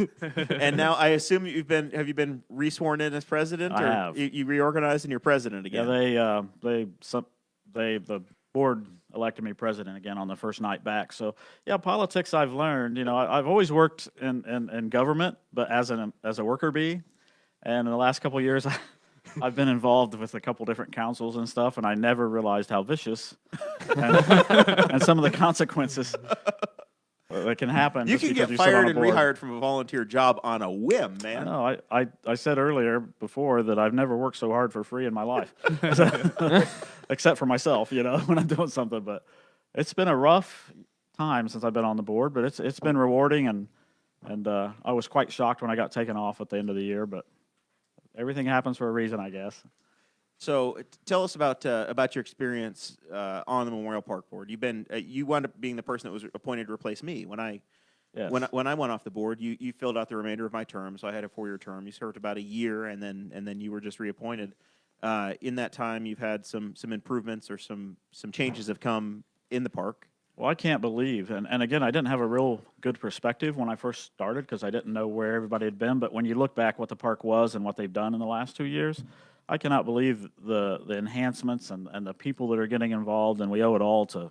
Speaker 2: and now I assume have you been resworn in as president?
Speaker 5: I
Speaker 2: or
Speaker 5: have.
Speaker 2: You reorganized and you're president again?
Speaker 5: Yeah, the board elected me president again on the first night back. So yeah, politics I've learned. I've always worked in government, but as a worker bee, and in the last couple of years, I've been involved with a couple different councils and stuff, and I never realized how vicious and some of the consequences that can happen.
Speaker 2: You
Speaker 5: just
Speaker 2: can
Speaker 5: because
Speaker 2: get
Speaker 5: you sit on
Speaker 2: fired
Speaker 5: a
Speaker 2: and
Speaker 5: board.
Speaker 2: rehired from a volunteer job on a whim, man.
Speaker 5: No, I said earlier before that I've never worked so hard for free in my life, except for myself, when I'm doing something. But it's been a rough time since I've been on the board, but it's been rewarding, and I was quite shocked when I got taken off at the end of the year, but everything happens for a reason, I guess.
Speaker 2: So tell us about your experience on the Memorial Park Board. You wound up being the person that was appointed to replace me when I
Speaker 5: Yes.
Speaker 2: when I went off the board. You filled out the remainder of my term, so I had a 4-year term. You served about a year, and then you were just reappointed. In that time, you've had some improvements or some changes have come in the park.
Speaker 5: Well, I can't believe, and again, I didn't have a real good perspective when I first started because I didn't know where everybody had been. But when you look back what the park was and what they've done in the last 2 years, I cannot believe the enhancements and the people that are getting involved, and we owe it all to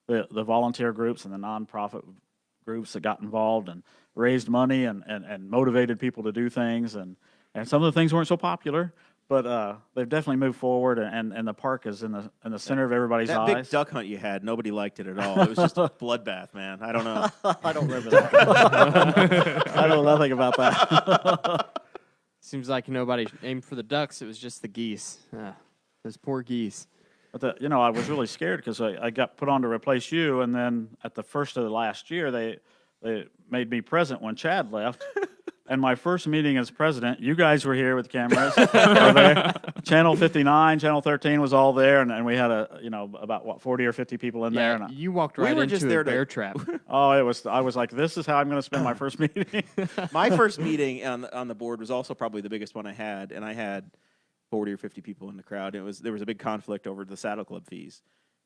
Speaker 5: the volunteer groups and the nonprofit groups that got involved and raised money and motivated people to do things. And some of the things weren't so popular, but they've definitely moved forward, and the park is in the center of everybody's
Speaker 2: That
Speaker 5: eyes.
Speaker 2: big duck hunt you had, nobody liked it at all. It was just a bloodbath, man. I don't know.
Speaker 5: I don't remember that. I know nothing about that.
Speaker 4: Seems like nobody aimed for the ducks. It was just the geese. Those poor geese.
Speaker 5: But I was really scared because I got put on to replace you, and then at the first of the last year, they made me president when Chad left. And my first meeting as president, you guys were here with cameras. Were there. Channel 59, Channel 13 was all there, and we had about 40 or 50 people in there.
Speaker 4: Yeah,
Speaker 5: And
Speaker 4: you walked
Speaker 2: We
Speaker 4: right
Speaker 2: were just
Speaker 4: into
Speaker 2: there
Speaker 4: a
Speaker 2: to-
Speaker 4: bear trap.
Speaker 5: I was like, this is how I'm going to spend my first meeting.
Speaker 2: My first meeting on the board was also probably the biggest one I had, and I had 40 or 50 people in the crowd. There was a big conflict over the Saddle Club fees.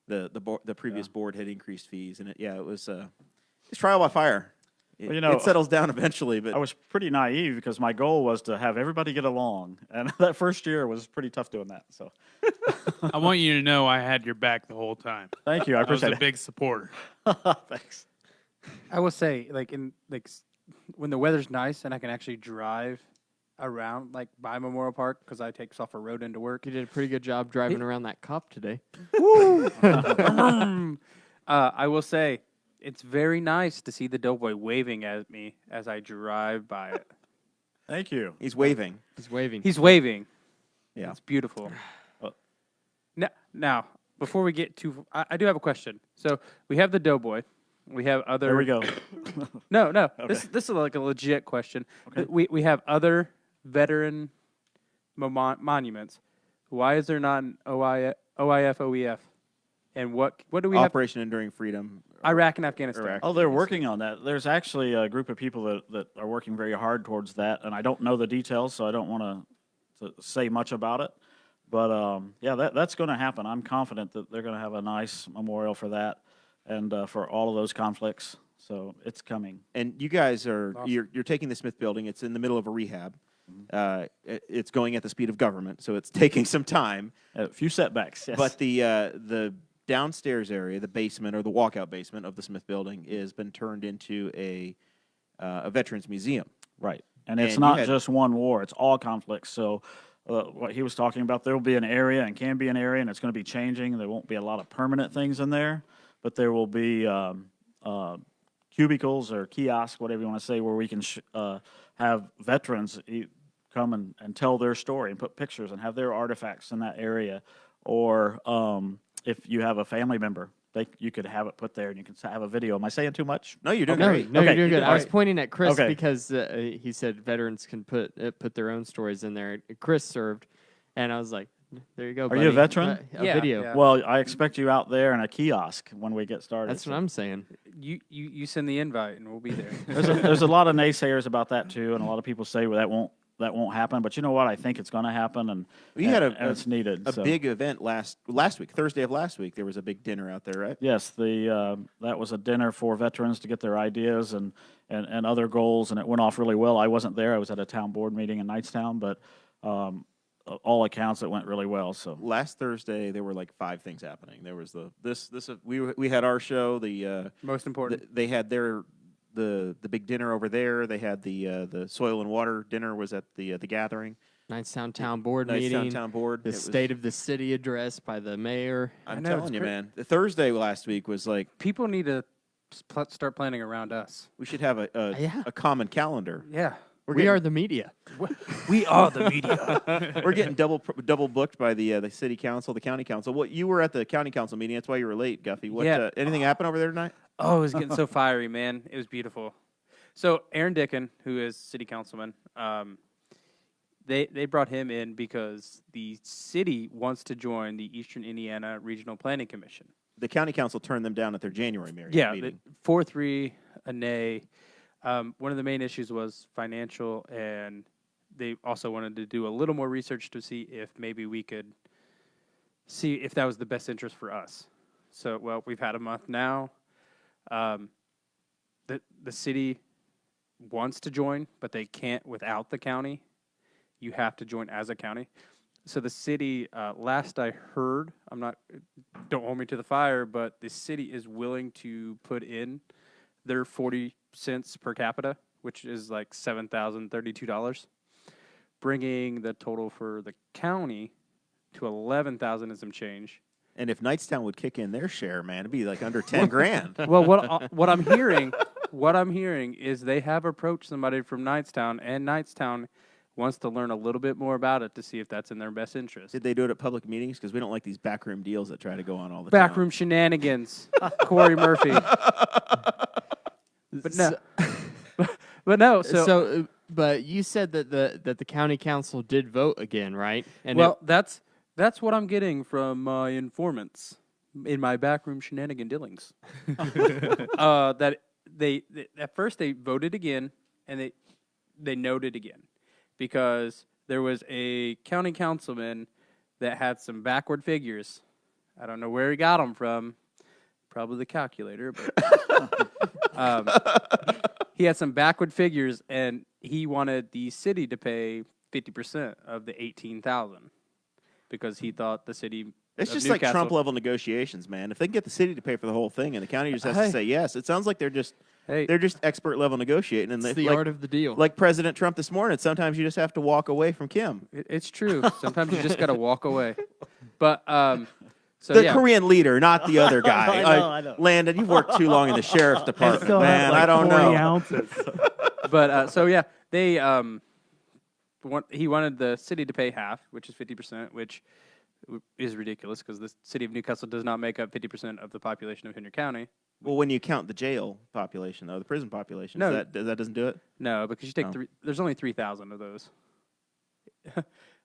Speaker 2: The previous board had increased fees, and it was trial by fire. It settles down eventually, but
Speaker 5: I was pretty naive because my goal was to have everybody get along, and that first year was pretty tough doing that. So,
Speaker 3: I want you to know I had your back the whole time.
Speaker 5: thank you. I
Speaker 3: I was
Speaker 5: appreciate
Speaker 3: a
Speaker 5: it.
Speaker 3: big supporter.
Speaker 5: Thanks.
Speaker 1: I will say, when the weather's nice and I can actually drive around, by Memorial Park, because I take off a road into work.
Speaker 4: You did a pretty good job driving around that cop today.
Speaker 1: I will say, it's very nice to see the doughboy waving at me as I drive by it.
Speaker 5: Thank you.
Speaker 2: he's waving.
Speaker 4: He's waving.
Speaker 1: He's waving.
Speaker 2: Yeah.
Speaker 1: It's beautiful.
Speaker 5: Oh.
Speaker 1: Now, before we get too, I do have a question. So we have the doughboy. We have other.
Speaker 5: There we go.
Speaker 1: No.
Speaker 5: Okay.
Speaker 1: This is like a legit question.
Speaker 5: Okay.
Speaker 1: We have other veteran monuments. Why is there not an OIF, OEF? And what do we have?
Speaker 2: Operation Enduring Freedom.
Speaker 1: Iraq and Afghanistan.
Speaker 2: Iraq.
Speaker 5: Oh, they're working on that. There's actually a group of people that are working very hard towards that, and I don't know the details, so I don't want to say much about it. But that's going to happen. I'm confident that they're going to have a nice memorial for that and for all of those conflicts. So it's coming.
Speaker 2: And you guys are
Speaker 1: Awesome.
Speaker 2: you're taking the Smith Building. It's in the middle of a rehab. It's going at the speed of government, so it's taking some time.
Speaker 5: A few setbacks, yes.
Speaker 2: But the downstairs area, the basement or the walkout basement of the Smith Building, has been turned into a veterans museum.
Speaker 5: Right. And it's
Speaker 2: And you
Speaker 5: not
Speaker 2: had-
Speaker 5: just one war, it's all conflicts. So what he was talking about, there will be an area and can be an area, and it's going to be changing. There won't be a lot of permanent things in there, but there will be cubicles or kiosks, whatever you want to say, where we can have veterans come and tell their story and put pictures and have their artifacts in that area. Or if you have a family member, you could have it put there and you can have a video. Am I saying too much?
Speaker 2: No, you're doing
Speaker 4: No,
Speaker 2: great.
Speaker 4: no,
Speaker 5: Okay,
Speaker 4: you're doing good. I was
Speaker 5: alright.
Speaker 4: pointing at Chris
Speaker 5: Okay.
Speaker 4: because he said veterans can put their own stories in there. Chris served, and I was like, "There you go."
Speaker 5: Are you a
Speaker 4: buddy.
Speaker 5: veteran?
Speaker 4: A
Speaker 1: Yeah,
Speaker 4: video.
Speaker 1: yeah.
Speaker 5: Well, I expect you out there in a kiosk when we get started.
Speaker 4: That's what I'm saying.
Speaker 1: You send the invite and we'll be there.
Speaker 5: There's a lot of naysayers about that too, and a lot of people say, well, that won't happen. But you know what? I think it's going to happen, and
Speaker 2: We had
Speaker 5: and it's needed.
Speaker 2: a
Speaker 5: so.
Speaker 2: big event last week, Thursday of last week. There was a big dinner out there, right?
Speaker 5: Yes, that was a dinner for veterans to get their ideas and other goals, and it went off really well. I wasn't there; I was at a town board meeting in Knightstown, but all accounts it went really well. So
Speaker 2: Last Thursday there were like 5 things happening. There was we had our show.
Speaker 1: Most important.
Speaker 2: They had the big dinner over there. They had the soil and water dinner was at the gathering.
Speaker 4: Knightstown Town Board
Speaker 2: Knightstown
Speaker 4: meeting.
Speaker 2: Town Board.
Speaker 4: The
Speaker 2: It was-
Speaker 4: state of the city address by the mayor.
Speaker 2: I'm
Speaker 1: I know, it's
Speaker 2: telling you,
Speaker 1: great.
Speaker 2: man. The Thursday last week was like
Speaker 1: People need to start planning around us.
Speaker 2: we should have
Speaker 4: Yeah.
Speaker 2: a common calendar.
Speaker 1: Yeah.
Speaker 4: We are the media.
Speaker 1: We are the media.
Speaker 2: We're getting double booked by the city council, the county council. What you were at the county council meeting? That's why you were late, Guffey. What?
Speaker 1: Yeah.
Speaker 2: Anything happen over there tonight?
Speaker 1: Oh, it was getting so fiery, man. It was beautiful. So Aaron Dicken, who is city councilman, they brought him in because the city wants to join the Eastern Indiana Regional Planning Commission.
Speaker 2: The county council turned them down at their January meeting.
Speaker 1: 4-3, a nay. One of the main issues was financial, and they also wanted to do a little more research to see if maybe we could see if that was the best interest for us. So, well, we've had a month now. The city wants to join, but they can't without the county. You have to join as a county. So the city, last I heard, don't hold me to the fire, but the city is willing to put in their 40 cents per capita, which is like $7,032, bringing the total for the county to $11,000 and some change.
Speaker 2: And if Knightstown would kick in their share, man, it'd be like under 10 grand.
Speaker 1: Well, what I'm hearing is they have approached somebody from Knightstown, and Knightstown wants to learn a little bit more about it to see if that's in their best interest.
Speaker 2: Did they do it at public meetings? Because we don't like these backroom deals that try to go on all the time.
Speaker 1: Backroom shenanigans, Corey Murphy. But no, but no. So,
Speaker 4: But you said that the county council did vote again, right? And
Speaker 1: well, that's what I'm getting from my informants in my backroom shenanigan dealings. That they at first they voted again, and they noted again, because there was a county councilman that had some backward figures. I don't know where he got them from. Probably the calculator, but he had some backward figures, and he wanted the city to pay 50% of the $18,000 because he thought the city.
Speaker 2: It's
Speaker 1: of
Speaker 2: just like
Speaker 1: Newcastle-
Speaker 2: Trump level negotiations, man. If they can get the city to pay for the whole thing and the county just has
Speaker 1: Hey.
Speaker 2: to say yes, it sounds like they're just
Speaker 1: Hey,
Speaker 2: expert level negotiating. And
Speaker 4: it's
Speaker 2: they,
Speaker 4: the
Speaker 2: like,
Speaker 4: art of the deal.
Speaker 2: like President Trump this morning, sometimes you just have to walk away from Kim.
Speaker 1: it's true. Sometimes you just got to walk away. But so
Speaker 2: The
Speaker 1: yeah,
Speaker 2: Korean leader, not the other guy.
Speaker 5: I know.
Speaker 2: Landon, you've worked too long in the sheriff's department, man. I don't
Speaker 3: 40
Speaker 2: know.
Speaker 3: ounces.
Speaker 1: but so yeah, they he wanted the city to pay half, which is 50%, which is ridiculous because the city of Newcastle does not make up 50% of the population of Henry County.
Speaker 2: Well, when you count the jail population, though, the prison population,
Speaker 1: No.
Speaker 2: that doesn't do it?
Speaker 1: No, because you take
Speaker 2: Oh.
Speaker 1: there's only 3,000 of those.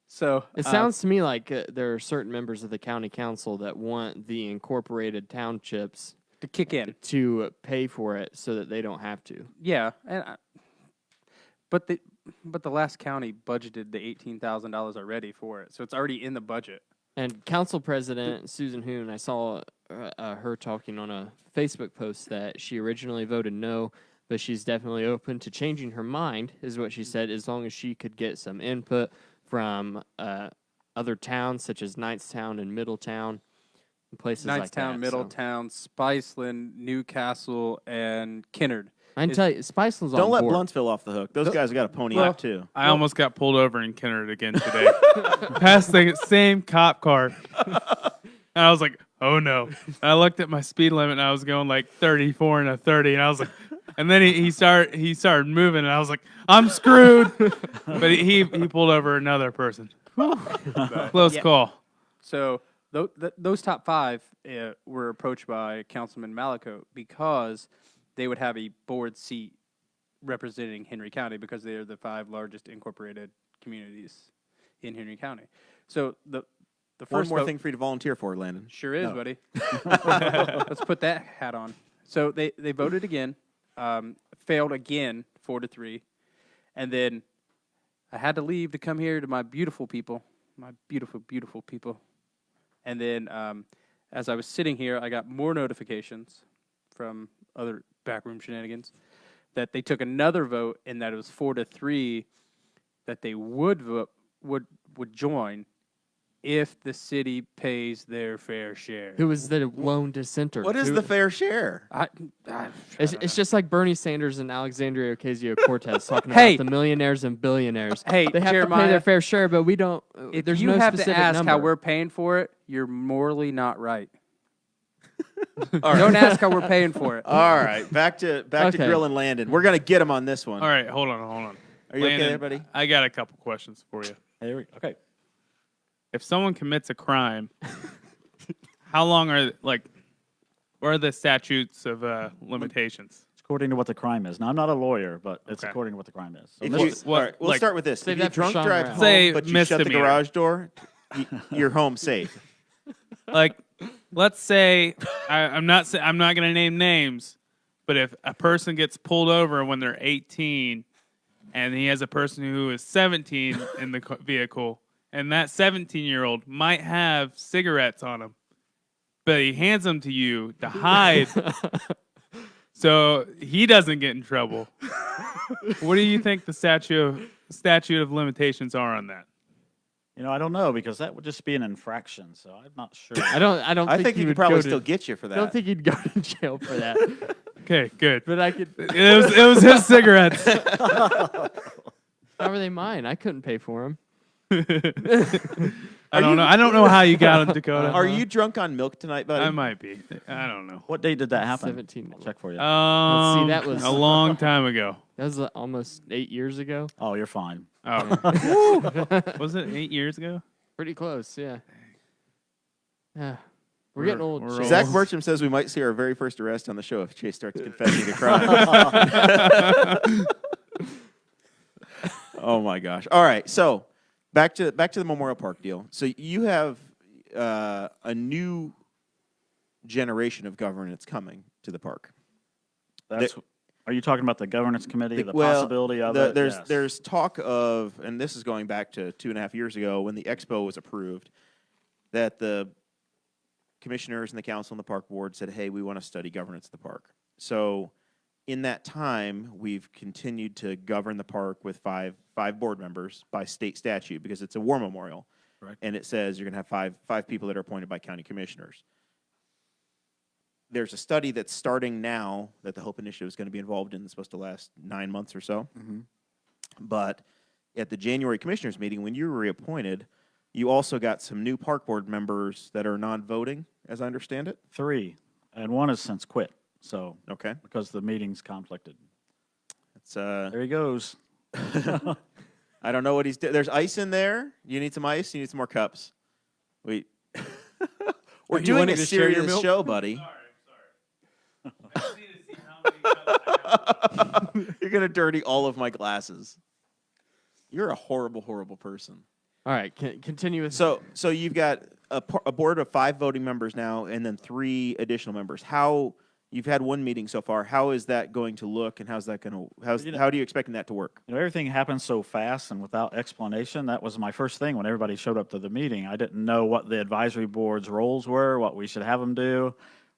Speaker 1: So
Speaker 4: It sounds to me like there are certain members of the county council that want the incorporated townships
Speaker 1: to kick in.
Speaker 4: to pay for it so that they don't have to.
Speaker 1: Yeah, and but the last county budgeted the $18,000 already for it, so it's already in the budget.
Speaker 4: And Council President Susan Hoon, I saw her talking on a Facebook post that she originally voted no, but she's definitely open to changing her mind, is what she said, as long as she could get some input from other towns such as Knightstown and Middletown, and places like that.
Speaker 1: Knightstown, Middletown, Spiceland, Newcastle, and Kinnard.
Speaker 4: I can tell you, Spiceland's on
Speaker 2: Don't let
Speaker 4: board.
Speaker 2: Bluntsville off the hook. Those guys have got a pony up too.
Speaker 3: I almost got pulled over in Kennard again today. Passed the same cop car. And I was like, oh no. And I looked at my speed limit and I was going like 34 and a 30. And I was like, and then he started moving and I was like, I'm screwed. But he pulled over another person. Close call.
Speaker 1: So those top 5 were approached by Councilman Malaco because they would have a board seat representing Henry County because they are the 5 largest incorporated communities in Henry County. So the
Speaker 2: One
Speaker 1: first
Speaker 2: more
Speaker 1: vote
Speaker 2: thing for you to volunteer for, Landon.
Speaker 1: sure is,
Speaker 2: No.
Speaker 1: buddy. Let's put that hat on. So they voted again, failed again 4-3, and then I had to leave to come here to my beautiful people, my beautiful, beautiful people. And then as I was sitting here, I got more notifications from other backroom shenanigans that they took another vote and that it was 4-3 that they would join if the city pays their fair share.
Speaker 4: Who was the lone dissenter?
Speaker 2: What is
Speaker 4: Who-
Speaker 2: the fair share?
Speaker 4: It's just like Bernie Sanders and Alexandria Ocasio-Cortez talking
Speaker 1: Hey!
Speaker 4: about the millionaires and billionaires.
Speaker 1: Hey,
Speaker 4: They have to pay
Speaker 1: Jeremiah,
Speaker 4: their fair share, but we don't.
Speaker 1: if
Speaker 4: There's
Speaker 1: you
Speaker 4: no
Speaker 1: have to
Speaker 4: specific
Speaker 1: ask
Speaker 4: number.
Speaker 1: how we're paying for it, you're morally not right.
Speaker 2: All right.
Speaker 1: Don't ask how we're paying for it.
Speaker 2: All right, back to
Speaker 4: Okay.
Speaker 2: Grill and Landon. We're gonna get him on this one.
Speaker 3: All right, hold on.
Speaker 2: Are you okay
Speaker 3: Landon,
Speaker 2: there, buddy?
Speaker 3: I got a couple questions for you.
Speaker 5: Okay.
Speaker 3: If someone commits a crime, how long what are the statutes of limitations?
Speaker 5: It's according to what the crime is. Now, I'm not a lawyer, but it's
Speaker 3: Okay.
Speaker 5: according to what the crime is. So
Speaker 2: If
Speaker 5: this-
Speaker 2: you, all right, we'll
Speaker 3: like-
Speaker 2: start with this.
Speaker 4: Save
Speaker 2: If you
Speaker 4: that for
Speaker 2: drunk
Speaker 4: Sean
Speaker 2: drive
Speaker 4: Brown.
Speaker 2: home,
Speaker 3: Say
Speaker 2: but you shut the
Speaker 3: misdemeanor.
Speaker 2: garage door, you're home safe.
Speaker 3: Like, let's say I'm not going to name names, but if a person gets pulled over when they're 18, and he has a person who is 17 in the vehicle, and that 17-year-old might have cigarettes on him, but he hands them to you to hide, so he doesn't get in trouble. What do you think the statute of limitations are on that?
Speaker 5: I don't know because that would just be an infraction. So I'm not sure.
Speaker 4: I don't.
Speaker 2: I think he
Speaker 4: would
Speaker 2: could probably
Speaker 4: go
Speaker 2: still
Speaker 4: to,
Speaker 2: get you for that.
Speaker 4: I don't think he'd go to jail for that.
Speaker 3: Okay, good.
Speaker 4: But I could.
Speaker 3: It was his cigarettes.
Speaker 4: How were they mine? I couldn't pay for them.
Speaker 3: I don't know. I don't know how you got them, Dakota.
Speaker 2: Are you drunk on milk tonight, buddy?
Speaker 3: I might be. I don't know.
Speaker 5: What date did that happen?
Speaker 4: 17.
Speaker 5: I'll check for you.
Speaker 4: that was-
Speaker 3: a long time ago.
Speaker 4: That was almost 8 years ago.
Speaker 5: Oh, you're fine.
Speaker 3: Oh, was it 8 years ago?
Speaker 4: Pretty close, yeah. Yeah. We're getting old.
Speaker 3: we're
Speaker 4: Chase.
Speaker 2: Zach Bertram says we might see our very first arrest on the show if Chase starts confessing to crime. Oh my gosh! All right, so back to the Memorial Park deal. So you have a new generation of governance coming to the park.
Speaker 5: Are you talking about the governance committee, the
Speaker 2: Well,
Speaker 5: possibility of it? Yes.
Speaker 2: There's talk of, and this is going back to 2.5 years ago when the expo was approved, that the commissioners and the council and the park board said, hey, we want to study governance of the park. So in that time, we've continued to govern the park with five board members by state statute because it's a war memorial.
Speaker 5: Right.
Speaker 2: And it says you're going to have five people that are appointed by county commissioners. There's a study that's starting now that the Hope Initiative is going to be involved in. It's supposed to last 9 months or so.
Speaker 5: Mm-hmm.
Speaker 2: But at the January commissioners meeting, when you were reappointed, you also got some new park board members that are non-voting, as I understand it.
Speaker 5: 3, and 1 has since quit. So
Speaker 2: Okay.
Speaker 5: because the meeting's conflicted.
Speaker 2: It's
Speaker 5: There he goes.
Speaker 2: I don't know what he's doing. There's ice in there. You need some ice. You need some more cups. We're
Speaker 1: you
Speaker 2: doing
Speaker 1: wanting
Speaker 2: a
Speaker 1: to share your
Speaker 2: serious
Speaker 1: milk?
Speaker 2: show, buddy. You're gonna dirty all of my glasses. You're a horrible, horrible person.
Speaker 4: All right, continue with.
Speaker 2: So you've got a board of 5 voting members now, and then 3 additional members. How You've had one meeting so far. How is that going to look, and how's that going to? How do you expect that to work?
Speaker 5: Everything happened so fast and without explanation. That was my first thing when everybody showed up to the meeting. I didn't know what the advisory board's roles were, what we should have them do,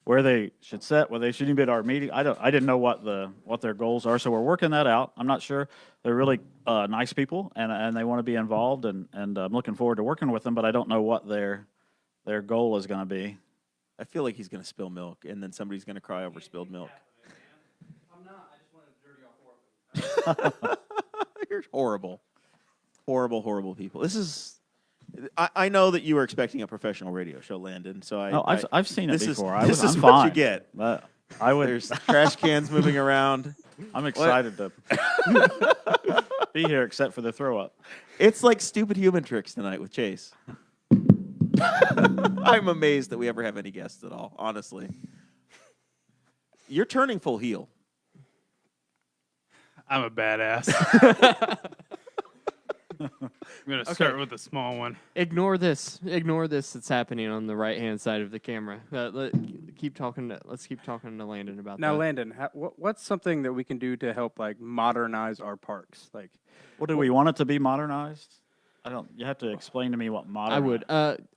Speaker 5: where they should sit, whether they should even be at our meeting. I didn't know what their goals are. So we're working that out. I'm not sure. They're really nice people, and they want to be involved, and I'm looking forward to working with them. But I don't know what their goal is going to be.
Speaker 2: I feel like he's going to spill milk, and then somebody's going to cry over spilled milk.
Speaker 1: I'm not. I just wanted to dirty all four of them.
Speaker 2: You're horrible. Horrible people. This is... I know that you were expecting a professional radio show, Landon, so
Speaker 5: I've seen it before.
Speaker 2: This is
Speaker 5: I'm
Speaker 2: what
Speaker 5: fine,
Speaker 2: you get.
Speaker 5: But I would.
Speaker 2: There's trash cans moving around.
Speaker 5: I'm excited to be here, except for the throw up.
Speaker 2: It's like stupid human tricks tonight with Chase. I'm amazed that we ever have any guests at all, honestly. You're turning full heel.
Speaker 3: I'm a badass. I'm going to start with a small one.
Speaker 4: Ignore this. Ignore this that's happening on the right-hand side of the camera. Let's keep talking to Landon about
Speaker 1: Now,
Speaker 4: that.
Speaker 1: Landon, what's something that we can do to help like modernize our parks? Like,
Speaker 5: What do we want it to be modernized? You have to explain to me what modern.
Speaker 4: I would.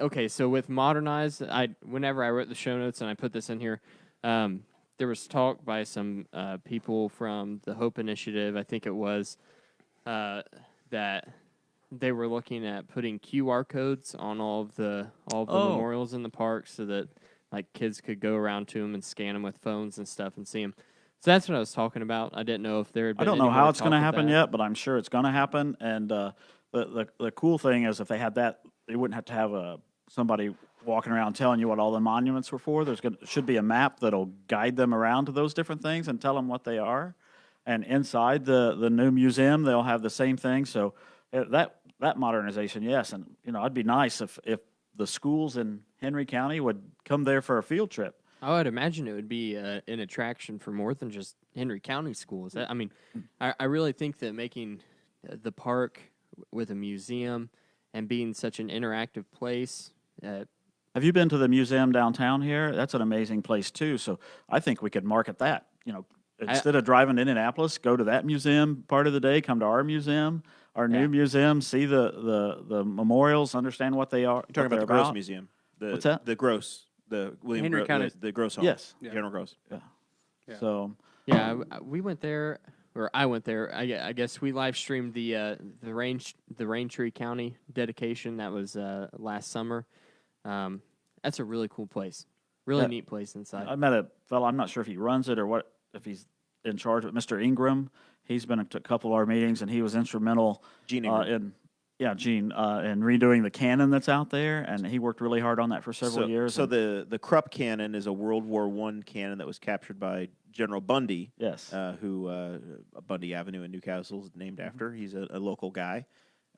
Speaker 4: Okay, so with modernize, whenever I wrote the show notes and I put this in here, there was talk by some people from the Hope Initiative, I think it was, that they were looking at putting QR codes on all of the memorials in the park, so that like kids could go around to them and scan them with phones and stuff and see them. So that's what I was talking about. I didn't know if there had been
Speaker 5: I don't know
Speaker 4: any
Speaker 5: how
Speaker 4: more
Speaker 5: it's going to
Speaker 4: talk of
Speaker 5: happen
Speaker 4: that.
Speaker 5: yet, but I'm sure it's going to happen. And the cool thing is, if they had that, they wouldn't have to have somebody walking around telling you what all the monuments were for. Should be a map that'll guide them around to those different things and tell them what they are. And inside the new museum, they'll have the same thing. So that modernization, yes. And it'd be nice if the schools in Henry County would come there for a field trip.
Speaker 4: I would imagine it would be an attraction for more than just Henry County schools. I mean, I really think that making the park with a museum and being such an interactive place.
Speaker 5: Have you been to the museum downtown here? That's an amazing place too. So I think we could market that. Instead of driving to Indianapolis, go to that museum part of the day. Come to our museum, our new museum, see the memorials, understand what they are.
Speaker 2: You're talking about the Gross Museum.
Speaker 5: What's that?
Speaker 2: The Gross. The William
Speaker 1: Henry County.
Speaker 2: the Gross home.
Speaker 5: Yes.
Speaker 2: General Gross.
Speaker 5: Yeah.
Speaker 1: Yeah.
Speaker 5: So
Speaker 4: We went there, or I went there. I guess we live streamed the Raintree County dedication that was last summer. That's a really cool place, really neat place inside.
Speaker 5: I met a fellow. I'm not sure if he runs it or if he's in charge of it. Mr. Ingram. He's been to a couple of our meetings, and he was instrumental
Speaker 2: Gene
Speaker 5: in redoing the cannon that's out there, and he worked really hard on that for several years.
Speaker 2: So the Krupp cannon is a World War I cannon that was captured by General Bundy.
Speaker 5: Yes.
Speaker 2: Who Bundy Avenue in Newcastle is named after. He's a local guy,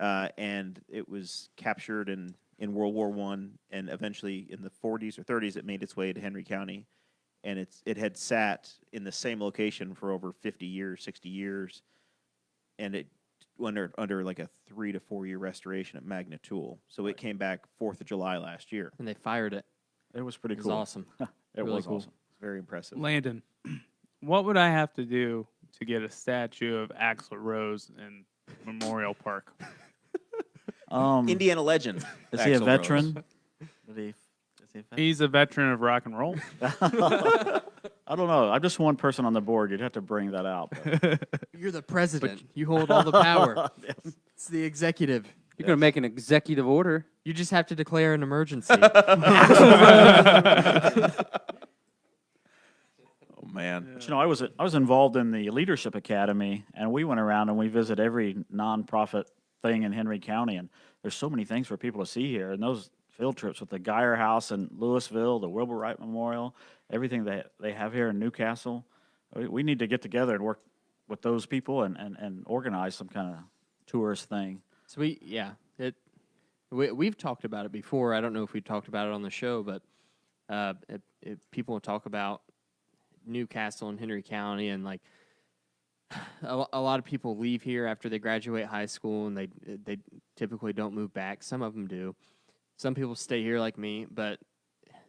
Speaker 2: and it was captured in World War I, and eventually in the 40s or 30s it made its way to Henry County, and it had sat in the same location for over 50 years, 60 years, and it under like a 3 to 4 year restoration at Magna Tool. So it came back 4th of July last year.
Speaker 4: And they fired it.
Speaker 5: It was pretty
Speaker 4: It was
Speaker 5: cool.
Speaker 4: awesome.
Speaker 5: It
Speaker 4: Really
Speaker 5: was
Speaker 4: cool.
Speaker 5: awesome.
Speaker 2: It's very impressive.
Speaker 3: Landon, what would I have to do to get a statue of Axl Rose in Memorial Park?
Speaker 2: Indiana legend.
Speaker 5: Is he a
Speaker 2: Axl
Speaker 5: veteran?
Speaker 2: Rose.
Speaker 5: Is he a veteran?
Speaker 3: He's a veteran of rock and roll.
Speaker 5: I don't know. I'm just one person on the board. You'd have to bring that out. but-
Speaker 4: You're the president. You hold all the power. It's the executive.
Speaker 1: You're going to make an executive order.
Speaker 4: You just have to declare an emergency.
Speaker 2: Oh man.
Speaker 5: But, I was involved in the Leadership Academy, and we went around and we visit every nonprofit thing in Henry County, and there's so many things for people to see here. And those field trips with the Geyer House in Louisville, the Wilbur Wright Memorial, everything that they have here in Newcastle, we need to get together and work with those people and organize some kind of tourist thing.
Speaker 4: So we've talked about it before. I don't know if we talked about it on the show, but people talk about Newcastle and Henry County, and like a lot of people leave here after they graduate high school, and they typically don't move back. Some of them do. Some people stay here like me, but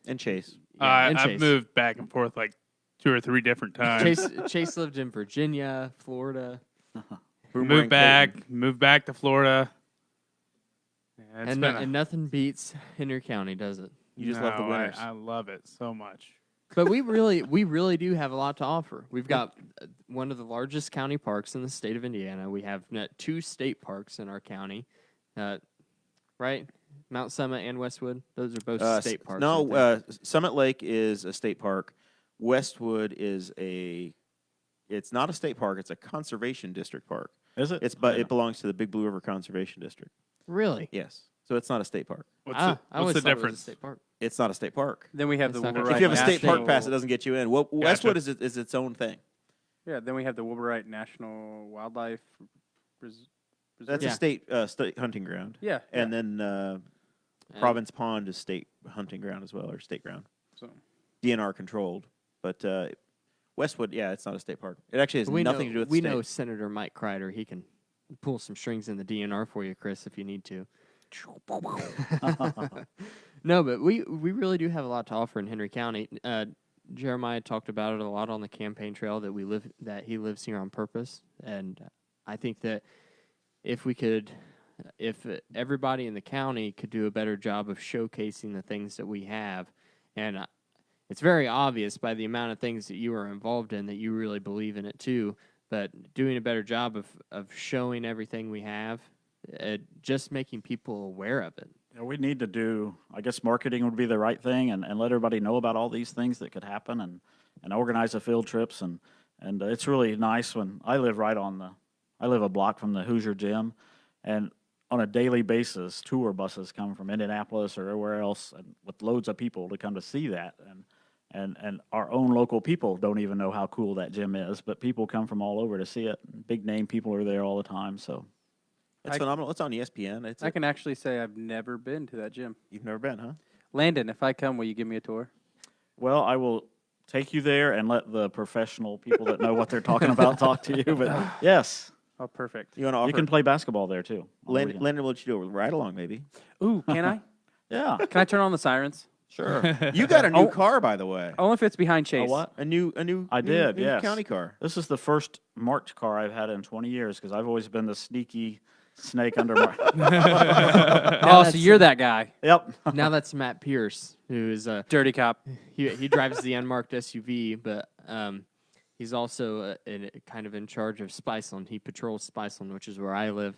Speaker 2: And Chase.
Speaker 4: yeah, and
Speaker 3: I've
Speaker 4: Chase.
Speaker 3: moved back and forth like 2 or 3 different times.
Speaker 4: Chase lived in Virginia, Florida,
Speaker 3: Moved back to Florida. Yeah, it's
Speaker 4: and nothing beats Henry County, does it?
Speaker 2: You just love the winners.
Speaker 3: I love it so much.
Speaker 4: But we really do have a lot to offer. We've got one of the largest county parks in the state of Indiana. We have 2 state parks in our county, right? Mount Summit and Westwood. Those are both state parks.
Speaker 2: No, Summit Lake is a state park. Westwood is it's not a state park. It's a conservation district park.
Speaker 5: Is it?
Speaker 2: It belongs to the Big Blue River Conservation District.
Speaker 4: Really?
Speaker 2: Yes. So it's not a state park.
Speaker 4: I
Speaker 3: What's
Speaker 4: always
Speaker 3: the
Speaker 4: thought it was a
Speaker 3: difference?
Speaker 4: state park.
Speaker 2: It's not a state park.
Speaker 1: Then we have
Speaker 4: It's
Speaker 1: the
Speaker 4: not
Speaker 1: Wilburite
Speaker 4: gonna-
Speaker 2: If you have a state park
Speaker 1: National-
Speaker 2: pass, it doesn't get you in. Well, Westwood is its own thing.
Speaker 1: Yeah, then we have the Wilburite National Wildlife Reserve.
Speaker 2: That's
Speaker 4: Yeah.
Speaker 2: a state hunting ground.
Speaker 1: Yeah,
Speaker 2: And then Province Pond is state hunting ground as well, or state ground.
Speaker 1: so
Speaker 2: DNR controlled. But Westwood, yeah, it's not a state park. It actually has
Speaker 4: We
Speaker 2: nothing
Speaker 4: know,
Speaker 2: to do with
Speaker 4: we
Speaker 2: the state.
Speaker 4: know Senator Mike Kreider. He can pull some strings in the DNR for you, Chris, if you need to. No, but we really do have a lot to offer in Henry County. Jeremiah talked about it a lot on the campaign trail that he lives here on purpose, and I think that if everybody in the county could do a better job of showcasing the things that we have, and it's very obvious by the amount of things that you are involved in that you really believe in it too. But doing a better job of showing everything we have, just making people aware of it.
Speaker 5: Yeah, we need to do, I guess marketing would be the right thing and let everybody know about all these things that could happen and organize the field trips. And it's really nice when I live I live a block from the Hoosier Gym, and on a daily basis, tour buses come from Indianapolis or everywhere else and with loads of people to come to see that. And our own local people don't even know how cool that gym is, but people come from all over to see it. Big name people are there all the time, so.
Speaker 2: It's phenomenal. It's on ESPN.
Speaker 1: I can actually say I've never been to that gym.
Speaker 2: You've never been, huh?
Speaker 1: Landon, if I come, will you give me a tour?
Speaker 5: Well, I will take you there and let the professional people that know what they're talking about talk to you. But yes,
Speaker 1: Oh, perfect.
Speaker 2: You want to offer?
Speaker 5: you can play basketball there too. on the weekend.
Speaker 2: Landon will let you do a ride along, maybe.
Speaker 1: Ooh, can I?
Speaker 5: Yeah,
Speaker 1: Can I turn on the sirens?
Speaker 2: Sure. You got a new car, by the way.
Speaker 1: Only if it's behind Chase.
Speaker 5: what?
Speaker 2: A new.
Speaker 5: I did,
Speaker 2: new
Speaker 5: yes.
Speaker 2: county car.
Speaker 5: This is the first marked car I've had in 20 years because I've always been the sneaky snake under my.
Speaker 1: Oh, so you're that guy.
Speaker 5: Yep.
Speaker 4: Now that's Matt Pierce, who is
Speaker 1: Dirty cop.
Speaker 4: he drives the unmarked SUV, but he's also kind of in charge of Spiceland. He patrols Spiceland, which is where I live,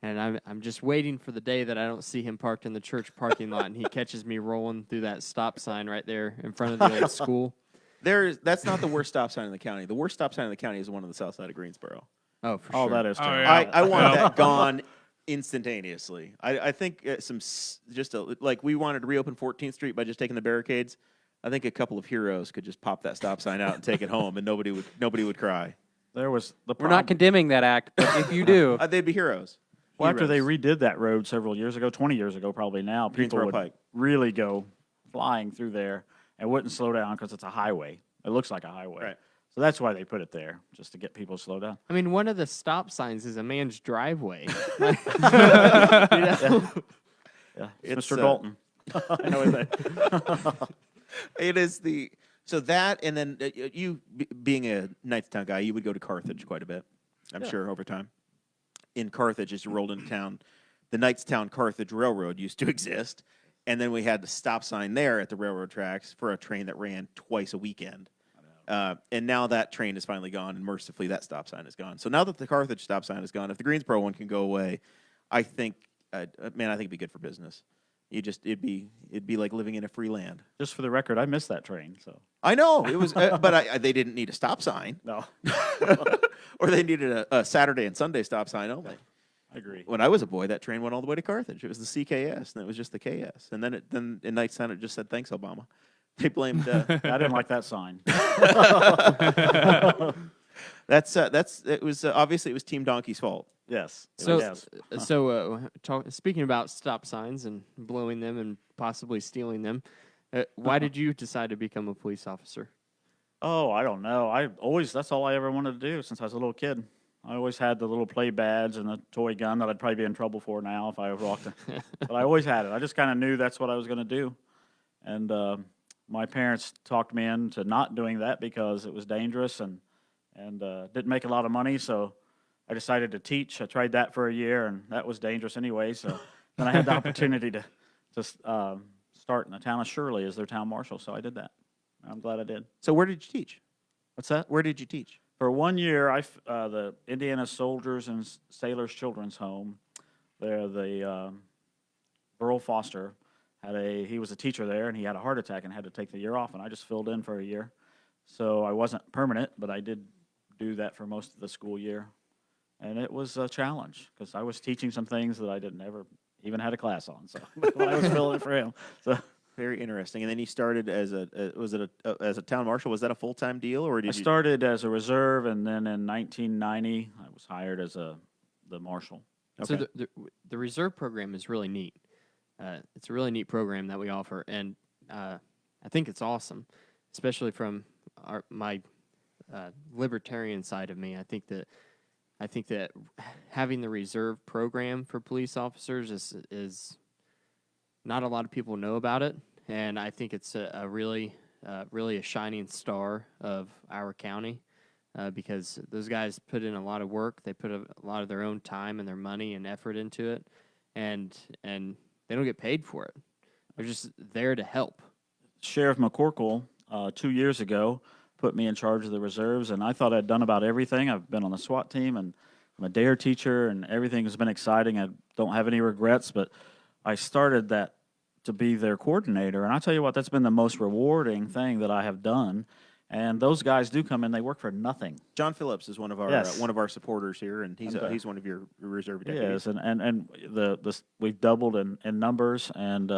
Speaker 4: and I'm just waiting for the day that I don't see him parked in the church parking lot, and he catches me rolling through that stop sign right there in front of the old school.
Speaker 2: That's not the worst stop sign in the county. The worst stop sign in the county is the one on the south side of Greensboro.
Speaker 4: Oh, for
Speaker 5: Oh,
Speaker 4: sure.
Speaker 5: that is
Speaker 3: Oh,
Speaker 5: terrible.
Speaker 3: yeah.
Speaker 2: I want that gone instantaneously. I think we wanted to reopen 14th Street by just taking the barricades. I think a couple of heroes could just pop that stop sign out and take it home, and nobody would cry.
Speaker 5: There was the
Speaker 1: We're
Speaker 5: problem.
Speaker 1: not condemning that act, but if you do,
Speaker 2: They'd be heroes.
Speaker 5: Well, after they
Speaker 2: Heroes.
Speaker 5: redid that road several years ago, 20 years ago probably now, people
Speaker 2: Greensboro
Speaker 5: would
Speaker 2: Pike.
Speaker 5: really go flying through there and wouldn't slow down because it's a highway. It looks like a highway.
Speaker 2: Right.
Speaker 5: So that's why they put it there, just to get people to slow down.
Speaker 4: I mean, one of the stop signs is a man's driveway. You know?
Speaker 5: Yeah,
Speaker 2: It's,
Speaker 5: Mr. Dalton. I know his name.
Speaker 2: It is so that, and then you being a Knightstown guy, you would go to Carthage quite a bit, I'm sure, over time. In Carthage, as you rolled into town, the Knightstown Carthage Railroad used to exist, and then we had the stop sign there at the railroad tracks for a train that ran twice a weekend. And now that train is finally gone, and mercifully that stop sign is gone. So now that the Carthage stop sign is gone, if the Greensboro one can go away, I think, I think it'd be good for business. It'd be like living in a free land.
Speaker 5: Just for the record, I missed that train. So
Speaker 2: I know it was, but they didn't need a stop sign,
Speaker 5: no,
Speaker 2: or they needed a Saturday and Sunday stop sign only.
Speaker 5: I agree.
Speaker 2: When I was a boy, that train went all the way to Carthage. It was the CKS, and it was just the KS. And then in Knightstown, it just said, "Thanks, Obama." They blamed.
Speaker 5: I didn't like that sign.
Speaker 2: It was obviously it was Team Donkey's fault.
Speaker 5: Yes.
Speaker 4: So,
Speaker 5: yes.
Speaker 4: Speaking about stop signs and blowing them and possibly stealing them, why did you decide to become a police officer?
Speaker 5: Oh, I don't know. That's all I ever wanted to do since I was a little kid. I always had the little play badge and the toy gun that I'd probably be in trouble for now if I walked in. But I always had it. I just kind of knew that's what I was going to do. And my parents talked me into not doing that because it was dangerous and didn't make a lot of money. So I decided to teach. I tried that for a year, and that was dangerous anyway. So then I had the opportunity to start in the town of Shirley as their town marshal. So I did that. I'm glad I did.
Speaker 2: So where did you teach?
Speaker 5: What's that?
Speaker 2: Where did you teach?
Speaker 5: For 1 year, the Indiana Soldiers and Sailors Children's Home, the Burl Foster he was a teacher there, and he had a heart attack and had to take the year off, and I just filled in for a year. So I wasn't permanent, but I did do that for most of the school year. And it was a challenge because I was teaching some things that I didn't ever even had a class on. So but I was filling in for him. So
Speaker 2: Very interesting. And then you started as as a town marshal. Was that a full-time deal, or did
Speaker 5: I
Speaker 2: you?
Speaker 5: started as a reserve, and then in 1990, I was hired as the marshal.
Speaker 4: So the reserve program is really neat. It's a really neat program that we offer, and I think it's awesome, especially from my libertarian side of me. I think that having the reserve program for police officers is not a lot of people know about it, and I think it's a really a shining star of our county. Because those guys put in a lot of work, they put a lot of their own time and their money and effort into it, and they don't get paid for it. They're just there to help.
Speaker 5: Sheriff McCorkle, 2 years ago, put me in charge of the reserves, and I thought I'd done about everything. I've been on the SWAT team, and I'm a DARE teacher, and everything has been exciting. I don't have any regrets, but I started that to be their coordinator, and I tell you what, that's been the most rewarding thing that I have done. And those guys do come in; they work for nothing.
Speaker 2: John Phillips is one of our
Speaker 5: Yes.
Speaker 2: one of our supporters here, and he's one of your reserve deputies.
Speaker 5: Yes, and we've doubled in numbers, and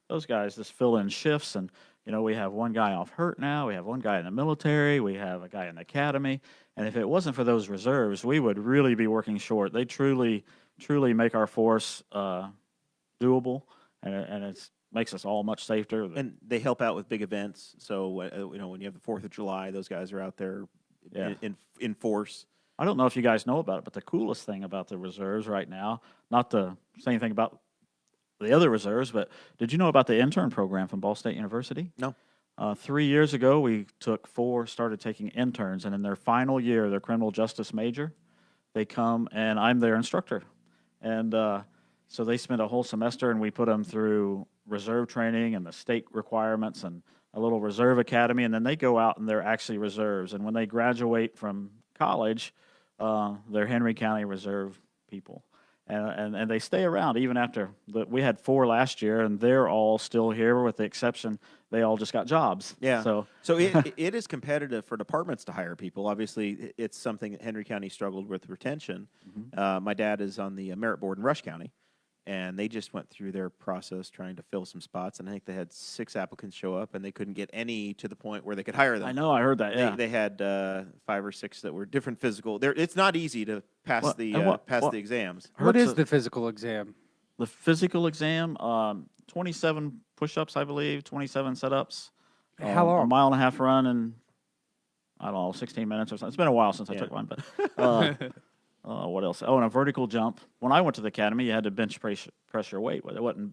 Speaker 5: those guys just fill in shifts. And we have one guy off hurt now. We have one guy in the military. We have a guy in the academy. And if it wasn't for those reserves, we would really be working short. They truly make our force doable, and it's makes us all much safer.
Speaker 2: And they help out with big events. So when you have the 4th of July, those guys are out there in force.
Speaker 5: I don't know if you guys know about it, but the coolest thing about the reserves right now, not to say anything about the other reserves, but did you know about the intern program from Ball State University?
Speaker 2: No.
Speaker 5: 3 years ago, we started taking interns, and in their final year, their criminal justice major, they come, and I'm their instructor. And so they spend a whole semester, and we put them through reserve training and the state requirements and a little reserve academy, and then they go out and they're actually reserves. And when they graduate from college, they're Henry County Reserve people. And they stay around even after. We had 4 last year, and they're all still here with the exception they all just got jobs.
Speaker 2: Yeah.
Speaker 5: So
Speaker 2: it is competitive for departments to hire people. Obviously, it's something that Henry County struggled with retention.
Speaker 5: Mm-hmm.
Speaker 2: My dad is on the merit board in Rush County, and they just went through their process trying to fill some spots, and I think they had 6 applicants show up, and they couldn't get any to the point where they could hire them.
Speaker 5: I know, I heard that. Yeah.
Speaker 2: They had 5 or 6 that were different physical. It's not easy to pass
Speaker 5: What-
Speaker 2: the
Speaker 5: and what-
Speaker 2: pass
Speaker 5: what-
Speaker 2: the exams.
Speaker 1: What is
Speaker 5: Hurts
Speaker 1: the physical exam?
Speaker 5: The physical exam, 27 push-ups, I believe, 27 sit-ups.
Speaker 1: How long?
Speaker 5: A mile and a half run, and I don't know, 16 minutes or something. It's been a while since I took one, but what else? Oh, and a vertical jump. When I went to the academy, you had to bench press your weight. It wasn't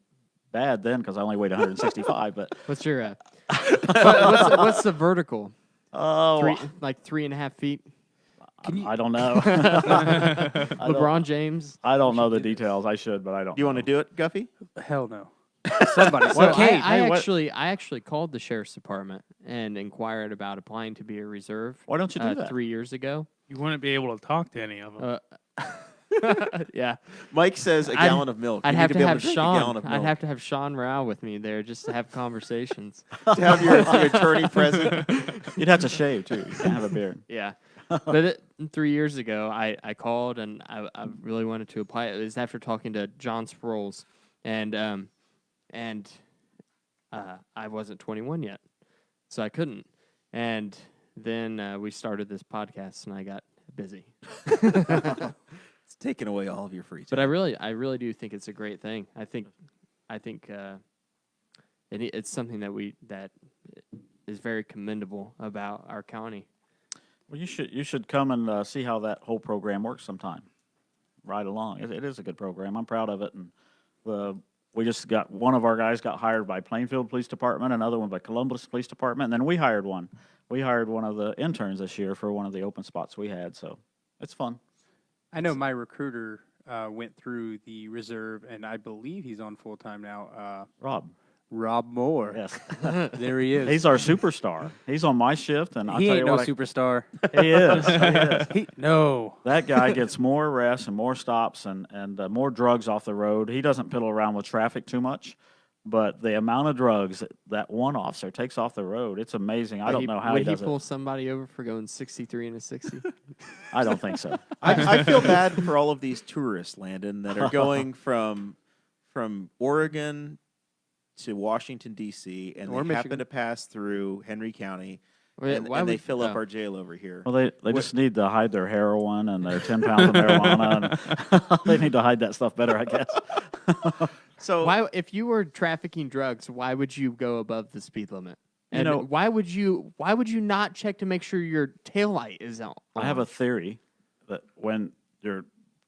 Speaker 5: bad then because I only weighed 165. But
Speaker 4: What's your what's the vertical?
Speaker 5: oh,
Speaker 4: 3.5 feet.
Speaker 5: I don't know.
Speaker 4: LeBron James.
Speaker 5: I don't know the details. I should, but I don't.
Speaker 2: Do you want to do it, Guffey?
Speaker 1: Hell no. Somebody.
Speaker 4: So
Speaker 1: Okay.
Speaker 4: I actually called the sheriff's department and inquired about applying to be a reserve.
Speaker 5: Why don't you do that?
Speaker 4: 3 years ago.
Speaker 3: You wouldn't be able to talk to any of them.
Speaker 4: Yeah,
Speaker 2: Mike says a gallon of milk.
Speaker 4: I'd
Speaker 2: You
Speaker 4: have
Speaker 2: need
Speaker 4: to
Speaker 2: be able
Speaker 4: have
Speaker 2: drink a gallon
Speaker 4: Sean.
Speaker 2: of
Speaker 4: I'd
Speaker 2: milk.
Speaker 4: have to have Sean Rao with me there just to have conversations.
Speaker 2: To have your attorney present.
Speaker 5: You'd have to shave too. You can't have a beard.
Speaker 4: Yeah. But 3 years ago, I called and I really wanted to apply. It was after talking to John Sproles, and I wasn't 21 yet, so I couldn't. And then we started this podcast, and I got busy.
Speaker 2: It's taking away all of your free time.
Speaker 4: But I really do think it's a great thing. I think it's something that is very commendable about our county.
Speaker 5: Well, you should come and see how that whole program works sometime. Right along, it is a good program. I'm proud of it, and we just got one of our guys got hired by Plainfield Police Department, another one by Columbus Police Department, and then we hired one. We hired one of the interns this year for one of the open spots we had, so it's fun.
Speaker 1: I know my recruiter went through the reserve, and I believe he's on full time now. Rob Moore.
Speaker 5: Yes.
Speaker 1: There he is.
Speaker 5: He's our superstar. He's on my shift, and I'll
Speaker 1: He
Speaker 5: tell
Speaker 1: ain't
Speaker 5: you
Speaker 1: no
Speaker 5: what,
Speaker 1: superstar.
Speaker 5: he is. He is.
Speaker 1: No.
Speaker 5: That guy gets more arrests and more stops and more drugs off the road. He doesn't piddle around with traffic too much, but the amount of drugs that one officer takes off the road, it's amazing. I don't know how he
Speaker 4: Would he
Speaker 5: does
Speaker 4: pull
Speaker 5: it.
Speaker 4: somebody over for going 63 and a 60?
Speaker 5: I don't think so.
Speaker 2: I feel bad for all of these tourists, Landon, that are going from Oregon to Washington, D.C., and
Speaker 1: Or
Speaker 2: they happen
Speaker 1: Michigan.
Speaker 2: to pass through Henry County,
Speaker 4: Wait,
Speaker 2: and,
Speaker 4: why
Speaker 2: and they
Speaker 4: would-
Speaker 2: fill up
Speaker 4: oh.
Speaker 2: our jail over here.
Speaker 5: Well, they just need to hide their heroin and their 10 pounds of marijuana. And they need to hide that stuff better, I guess.
Speaker 2: So
Speaker 4: Why, if you were trafficking drugs, why would you go above the speed limit?
Speaker 5: You
Speaker 4: And
Speaker 5: know-
Speaker 4: why would you not check to make sure your taillight is on?
Speaker 5: I have a theory that when you're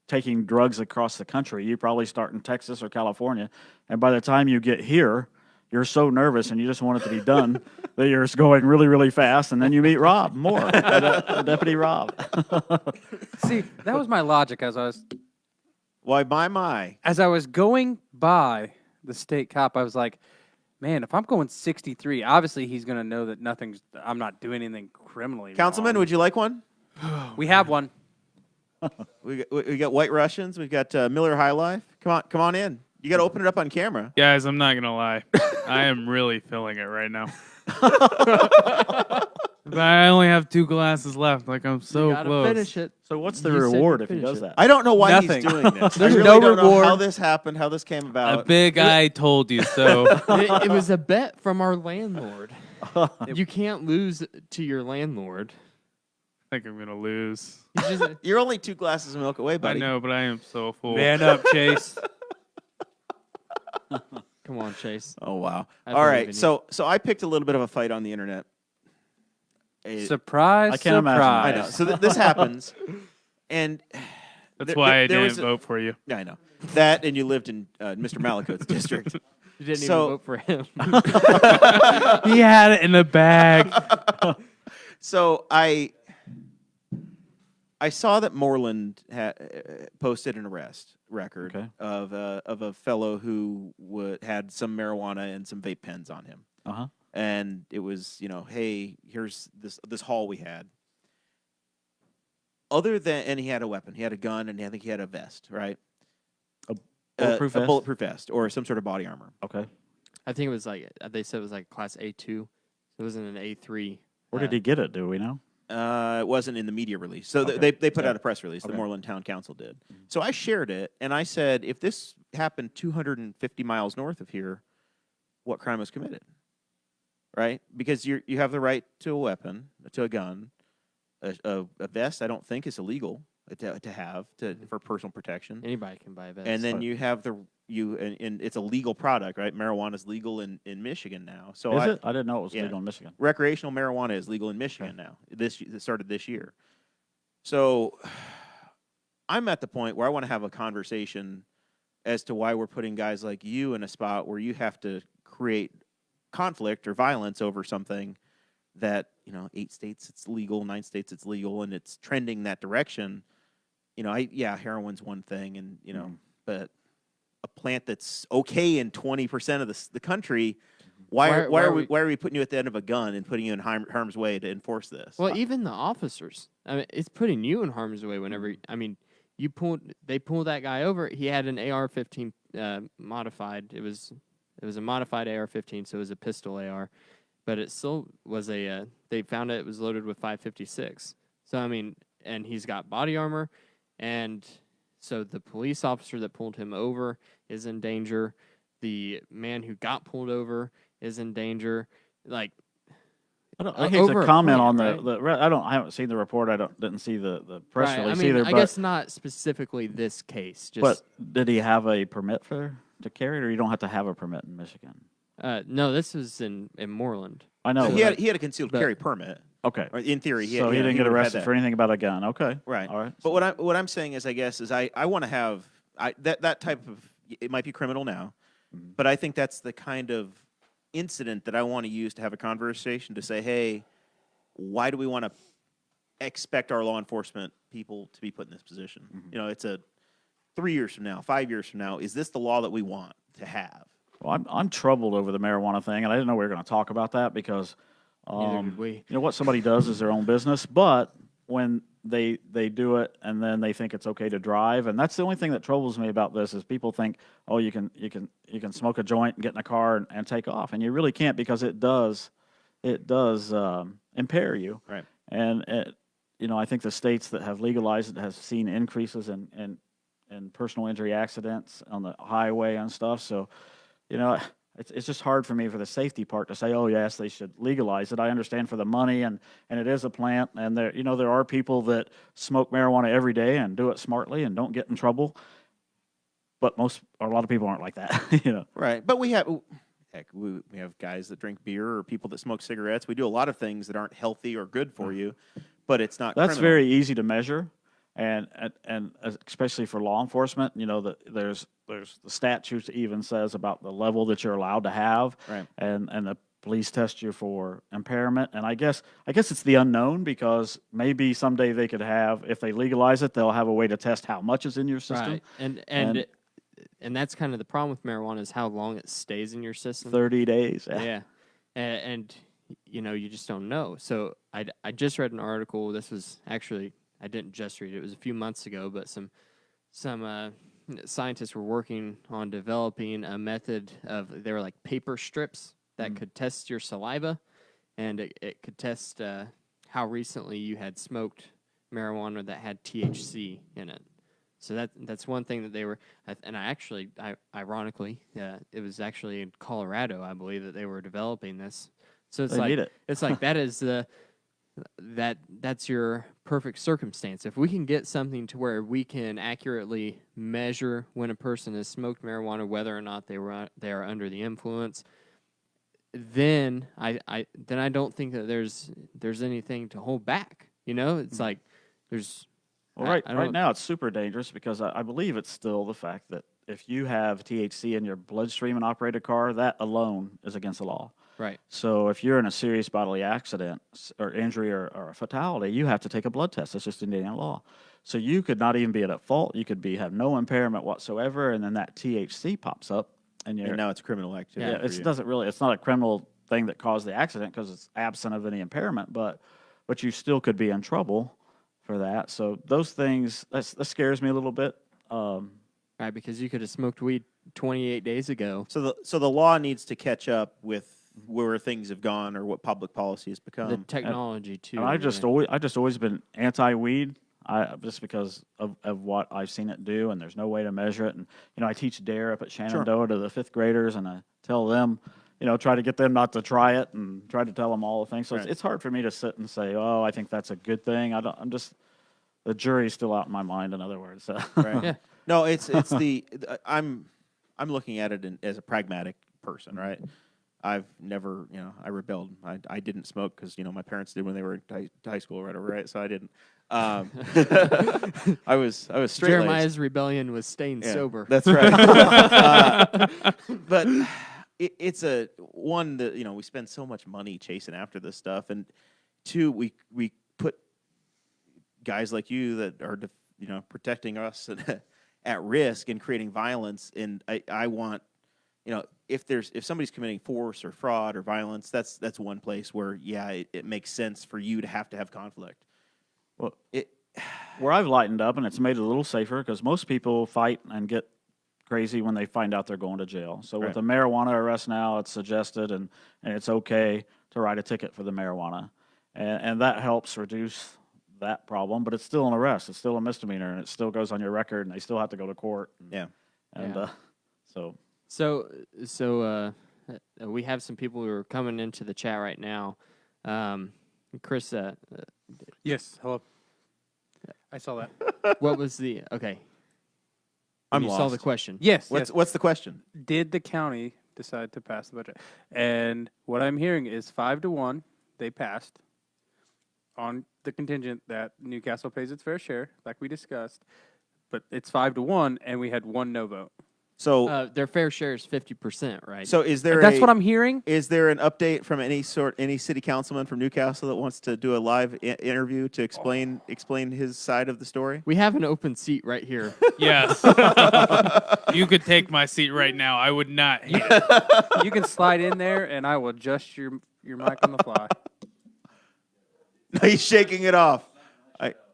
Speaker 5: taking drugs across the country, you probably start in Texas or California, and by the time you get here, you're so nervous and you just want it to be done that you're just going really, really fast, and then you meet Rob Moore, Deputy Rob.
Speaker 1: See, that was my logic as I was going by the state cop. I was like, man, if I'm going 63, obviously he's going to know that I'm not doing anything criminally
Speaker 2: Councilman,
Speaker 1: wrong.
Speaker 2: would you like one?
Speaker 1: We have one.
Speaker 2: We got White Russians. We've got Miller High Life. Come on in. You got to open it up on camera.
Speaker 3: Guys, I'm not going to lie. I am really feeling it right now. But I only have 2 glasses left. Like, I'm so
Speaker 4: You gotta
Speaker 3: close.
Speaker 4: finish it.
Speaker 5: So what's the
Speaker 4: You said
Speaker 5: reward
Speaker 4: you'd
Speaker 5: if he
Speaker 4: finish
Speaker 5: does
Speaker 4: it.
Speaker 5: that?
Speaker 2: I don't know why
Speaker 1: Nothing.
Speaker 2: he's doing this.
Speaker 1: There's
Speaker 2: I really
Speaker 1: no
Speaker 2: don't know
Speaker 1: reward.
Speaker 2: how this happened, how this came
Speaker 3: A
Speaker 2: about.
Speaker 3: big eye told you so.
Speaker 4: It was a bet from our landlord. You can't lose to your landlord.
Speaker 3: I think I'm going to lose.
Speaker 4: You just,
Speaker 2: You're only 2 glasses of milk away,
Speaker 3: I
Speaker 2: buddy.
Speaker 3: know, but I am so full.
Speaker 1: Man up, Chase.
Speaker 4: come on, Chase.
Speaker 2: Oh wow!
Speaker 4: I
Speaker 2: All
Speaker 4: believe
Speaker 2: right,
Speaker 4: in you.
Speaker 2: so I picked a little bit of a fight on the internet.
Speaker 1: Surprise,
Speaker 5: I can't imagine.
Speaker 2: I know.
Speaker 1: surprise.
Speaker 2: So this happens, and
Speaker 3: That's
Speaker 2: there-
Speaker 3: why I
Speaker 2: there
Speaker 3: didn't
Speaker 2: was a-
Speaker 3: vote for you.
Speaker 2: yeah, I know that, and you lived in Mr. Malakote's district.
Speaker 4: You didn't
Speaker 2: So-
Speaker 4: even vote for him.
Speaker 3: He had it in the bag.
Speaker 2: So I saw that Moreland posted an arrest record
Speaker 5: Okay.
Speaker 2: of a fellow who had some marijuana and some vape pens on him,
Speaker 5: Uh-huh.
Speaker 2: and it was, hey, here's this haul we had. And he had a weapon, he had a gun, and I think he had a vest, right?
Speaker 5: Bulletproof
Speaker 2: a
Speaker 5: vest?
Speaker 2: bulletproof vest or some sort of body armor.
Speaker 5: Okay.
Speaker 4: I think it was like they said it was like class A2. So it wasn't an A3.
Speaker 5: Where did he get it? Do we know?
Speaker 2: It wasn't in the media release. So
Speaker 5: Okay.
Speaker 2: they put
Speaker 5: Yeah.
Speaker 2: out a press release. The
Speaker 5: Okay.
Speaker 2: Morrell Town Council did. So I shared it, and I said, if this happened 250 miles north of here, what crime was committed? Right? Because you have the right to a weapon, to a gun. A vest, I don't think, is illegal to have for personal protection.
Speaker 4: Anybody can buy a vest.
Speaker 2: And then you have and it's a legal product, right? Marijuana is legal in Michigan now. So
Speaker 5: Is it? I didn't know it was
Speaker 2: yeah.
Speaker 5: legal in Michigan.
Speaker 2: recreational marijuana is legal in Michigan now. It started this year. So I'm at the point where I want to have a conversation as to why we're putting guys like you in a spot where you have to create conflict or violence over something that, 8 states it's legal, 9 states it's legal, and it's trending that direction. Heroin's one thing, and but a plant that's okay in 20% of the country. Why are we putting you at the end of a gun and putting you in harm's way to enforce this?
Speaker 4: Well, even the officers. I mean, it's putting you in harm's way whenever. They pulled that guy over. He had an AR-15 modified. It was a modified AR-15, so it was a pistol AR, but it still was a. They found it was loaded with 5.56. So and he's got body armor, and so the police officer that pulled him over is in danger. The man who got pulled over is in danger. Like,
Speaker 5: I hate
Speaker 4: over
Speaker 5: to
Speaker 4: a
Speaker 5: comment
Speaker 4: plant,
Speaker 5: on I haven't seen the report. didn't see the press
Speaker 4: right,
Speaker 5: release
Speaker 4: I mean,
Speaker 5: either.
Speaker 4: I
Speaker 5: But
Speaker 4: guess not specifically this case. Just
Speaker 5: but did he have a permit to carry it, or you don't have to have a permit in Michigan?
Speaker 4: no, this was in Moreland.
Speaker 5: I know.
Speaker 2: So he had a concealed
Speaker 4: but-
Speaker 2: carry permit.
Speaker 5: okay.
Speaker 2: Or in theory,
Speaker 5: So he didn't get
Speaker 2: would have had
Speaker 5: arrested
Speaker 2: that.
Speaker 5: for anything about a gun. Okay.
Speaker 2: Right.
Speaker 5: All right.
Speaker 2: But what I'm saying is, I guess, is I want to have that type of, it might be criminal now, But I think that's the kind of incident that I want to use to have a conversation to say, hey, why do we want to expect our law enforcement people to be put in this position? You know, it's a 3 years from now, 5 years from now, is this the law that we want to have?
Speaker 5: Well, I'm troubled over the marijuana thing, and I didn't know we were going to talk about that because,
Speaker 4: Neither did we.
Speaker 5: you know, what somebody does is their own business. But when they do it and then they think it's okay to drive, and that's the only thing that troubles me about this is people think, oh, you can smoke a joint and get in a car and take off, and you really can't because it does impair you.
Speaker 2: Right.
Speaker 5: And you know, I think the states that have legalized it have seen increases in personal injury accidents on the highway and stuff. So, you know, it's just hard for me for the safety part to say, oh, yes, they should legalize it. I understand for the money, and it is a plant, and there are people that smoke marijuana every day and do it smartly and don't get in trouble. But a lot of people aren't like that, you know.
Speaker 2: Right. But we have guys that drink beer or people that smoke cigarettes. We do a lot of things that aren't healthy or good for you, but it's not
Speaker 5: That's
Speaker 2: criminal.
Speaker 5: very easy to measure. And especially for law enforcement, you know, there's the statute even says about the level that you're allowed to have,
Speaker 2: Right.
Speaker 5: and the police test you for impairment. And I guess it's the unknown because maybe someday they could have, if they legalize it, they'll have a way to test how much is in your system.
Speaker 4: Right. And that's kind of the problem with marijuana is how long it stays in your system.
Speaker 5: 30 days.
Speaker 4: Yeah. And you know, you just don't know. So I just read an article. This was actually, I didn't just read it. It was a few months ago, but some scientists were working on developing a method of, they were like paper strips that could test your saliva, and it could test how recently you had smoked marijuana that had THC in it. So that's one thing that they were, and ironically, it was actually in Colorado, I believe, that they were developing this. So it's
Speaker 5: They need it.
Speaker 4: it's like that is that's your perfect circumstance. If we can get something to where we can accurately measure when a person has smoked marijuana, whether or not they are under the influence, then I don't think that there's anything to hold back. You know, it's like there's.
Speaker 5: Well, right now it's super dangerous because I believe it's still the fact that if you have THC in your bloodstream and operate a car, that alone is against the law.
Speaker 4: Right.
Speaker 5: So if you're in a serious bodily accident or injury or a fatality, you have to take a blood test. That's just Indiana law. So you could not even be at fault. You could have no impairment whatsoever, and then that THC pops up, and
Speaker 2: now it's criminal activity.
Speaker 5: Yeah, it's not a criminal thing that caused the accident because it's absent of any impairment, but you still could be in trouble for that. So those things, that scares me a little bit.
Speaker 4: Right, because you could have smoked weed 28 days ago.
Speaker 2: So the law needs to catch up with where things have gone or what public policy has become.
Speaker 4: The technology too.
Speaker 5: And I just always been anti-weed. Just because of what I've seen it do, and there's no way to measure it. And you know, I teach DARE up at Shenandoah to the 5th graders, and I tell them, you know, try to get them not to try it, and try to tell them all the things. So it's hard for me to sit and say, oh, I think that's a good thing. The jury's still out in my mind. In other words,
Speaker 2: Right.
Speaker 4: Yeah.
Speaker 2: No, it's I'm looking at it as a pragmatic person, right? I've never, you know, I rebelled. I didn't smoke because, you know, my parents did when they were in high school or whatever, right? So I didn't. I was straight.
Speaker 4: Jeremiah's rebellion was staying sober.
Speaker 2: That's right. But it's a one that, you know, we spend so much money chasing after this stuff, and two, we put guys like you that are, you know, protecting us at risk and creating violence. And I want, you know, if somebody's committing force or fraud or violence, that's one place where it makes sense for you to have conflict.
Speaker 5: Well, where I've lightened up, and it's made it a little safer because most people fight and get crazy when they find out they're going to jail. So with the marijuana arrest now, it's suggested and it's okay to write a ticket for the marijuana, and that helps reduce that problem. But it's still an arrest; it's still a misdemeanor, and it still goes on your record, and they still have to go to court.
Speaker 4: So we have some people who are coming into the chat right now. Chris,
Speaker 1: Yes. Hello. I saw that.
Speaker 4: what was the okay?
Speaker 2: I'm
Speaker 4: you
Speaker 2: lost.
Speaker 4: saw the question.
Speaker 1: Yes.
Speaker 2: What's the question?
Speaker 1: Did the county decide to pass the budget? And what I'm hearing is 5-1. They passed on the contingent that Newcastle pays its fair share, like we discussed. But it's 5-1, and we had one no vote.
Speaker 2: So,
Speaker 4: Their fair share is 50%, right?
Speaker 2: so is there?
Speaker 1: That's what I'm hearing.
Speaker 2: Is there an update from any city councilman from Newcastle that wants to do a live interview to explain his side of the story?
Speaker 4: We have an open seat right here.
Speaker 3: Yes. You could take my seat right now. I would not hate it.
Speaker 1: You can slide in there, and I will adjust your mic on the fly.
Speaker 2: No, he's shaking it off.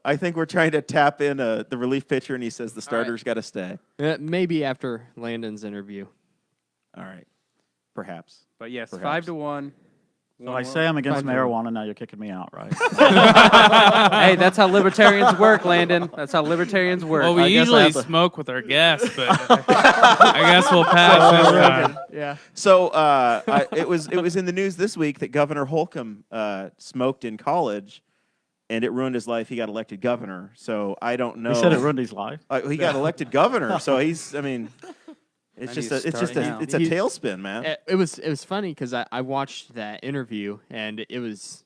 Speaker 2: I think we're trying to tap in the relief pitcher, and he says the starter's got to stay.
Speaker 4: Maybe after Landon's interview.
Speaker 2: All right, perhaps.
Speaker 1: But yes,
Speaker 2: Perhaps.
Speaker 1: 5-1.
Speaker 5: So I say I'm against
Speaker 4: 5-1.
Speaker 5: marijuana. Now you're kicking me out, right?
Speaker 1: Hey, that's how libertarians work, Landon. That's how libertarians work.
Speaker 3: Well, we
Speaker 1: I guess I
Speaker 3: usually
Speaker 1: have to-
Speaker 3: smoke with our guests, but I guess we'll pass this time.
Speaker 4: Yeah.
Speaker 2: So it was in the news this week that Governor Holcomb smoked in college, and it ruined his life. He got elected governor. So I don't know.
Speaker 5: He said it ruined his life.
Speaker 2: He got elected governor. So he's. I mean, it's
Speaker 1: I
Speaker 2: just
Speaker 1: need to start now.
Speaker 2: it's a tailspin, man.
Speaker 4: It was funny because I watched that interview and it was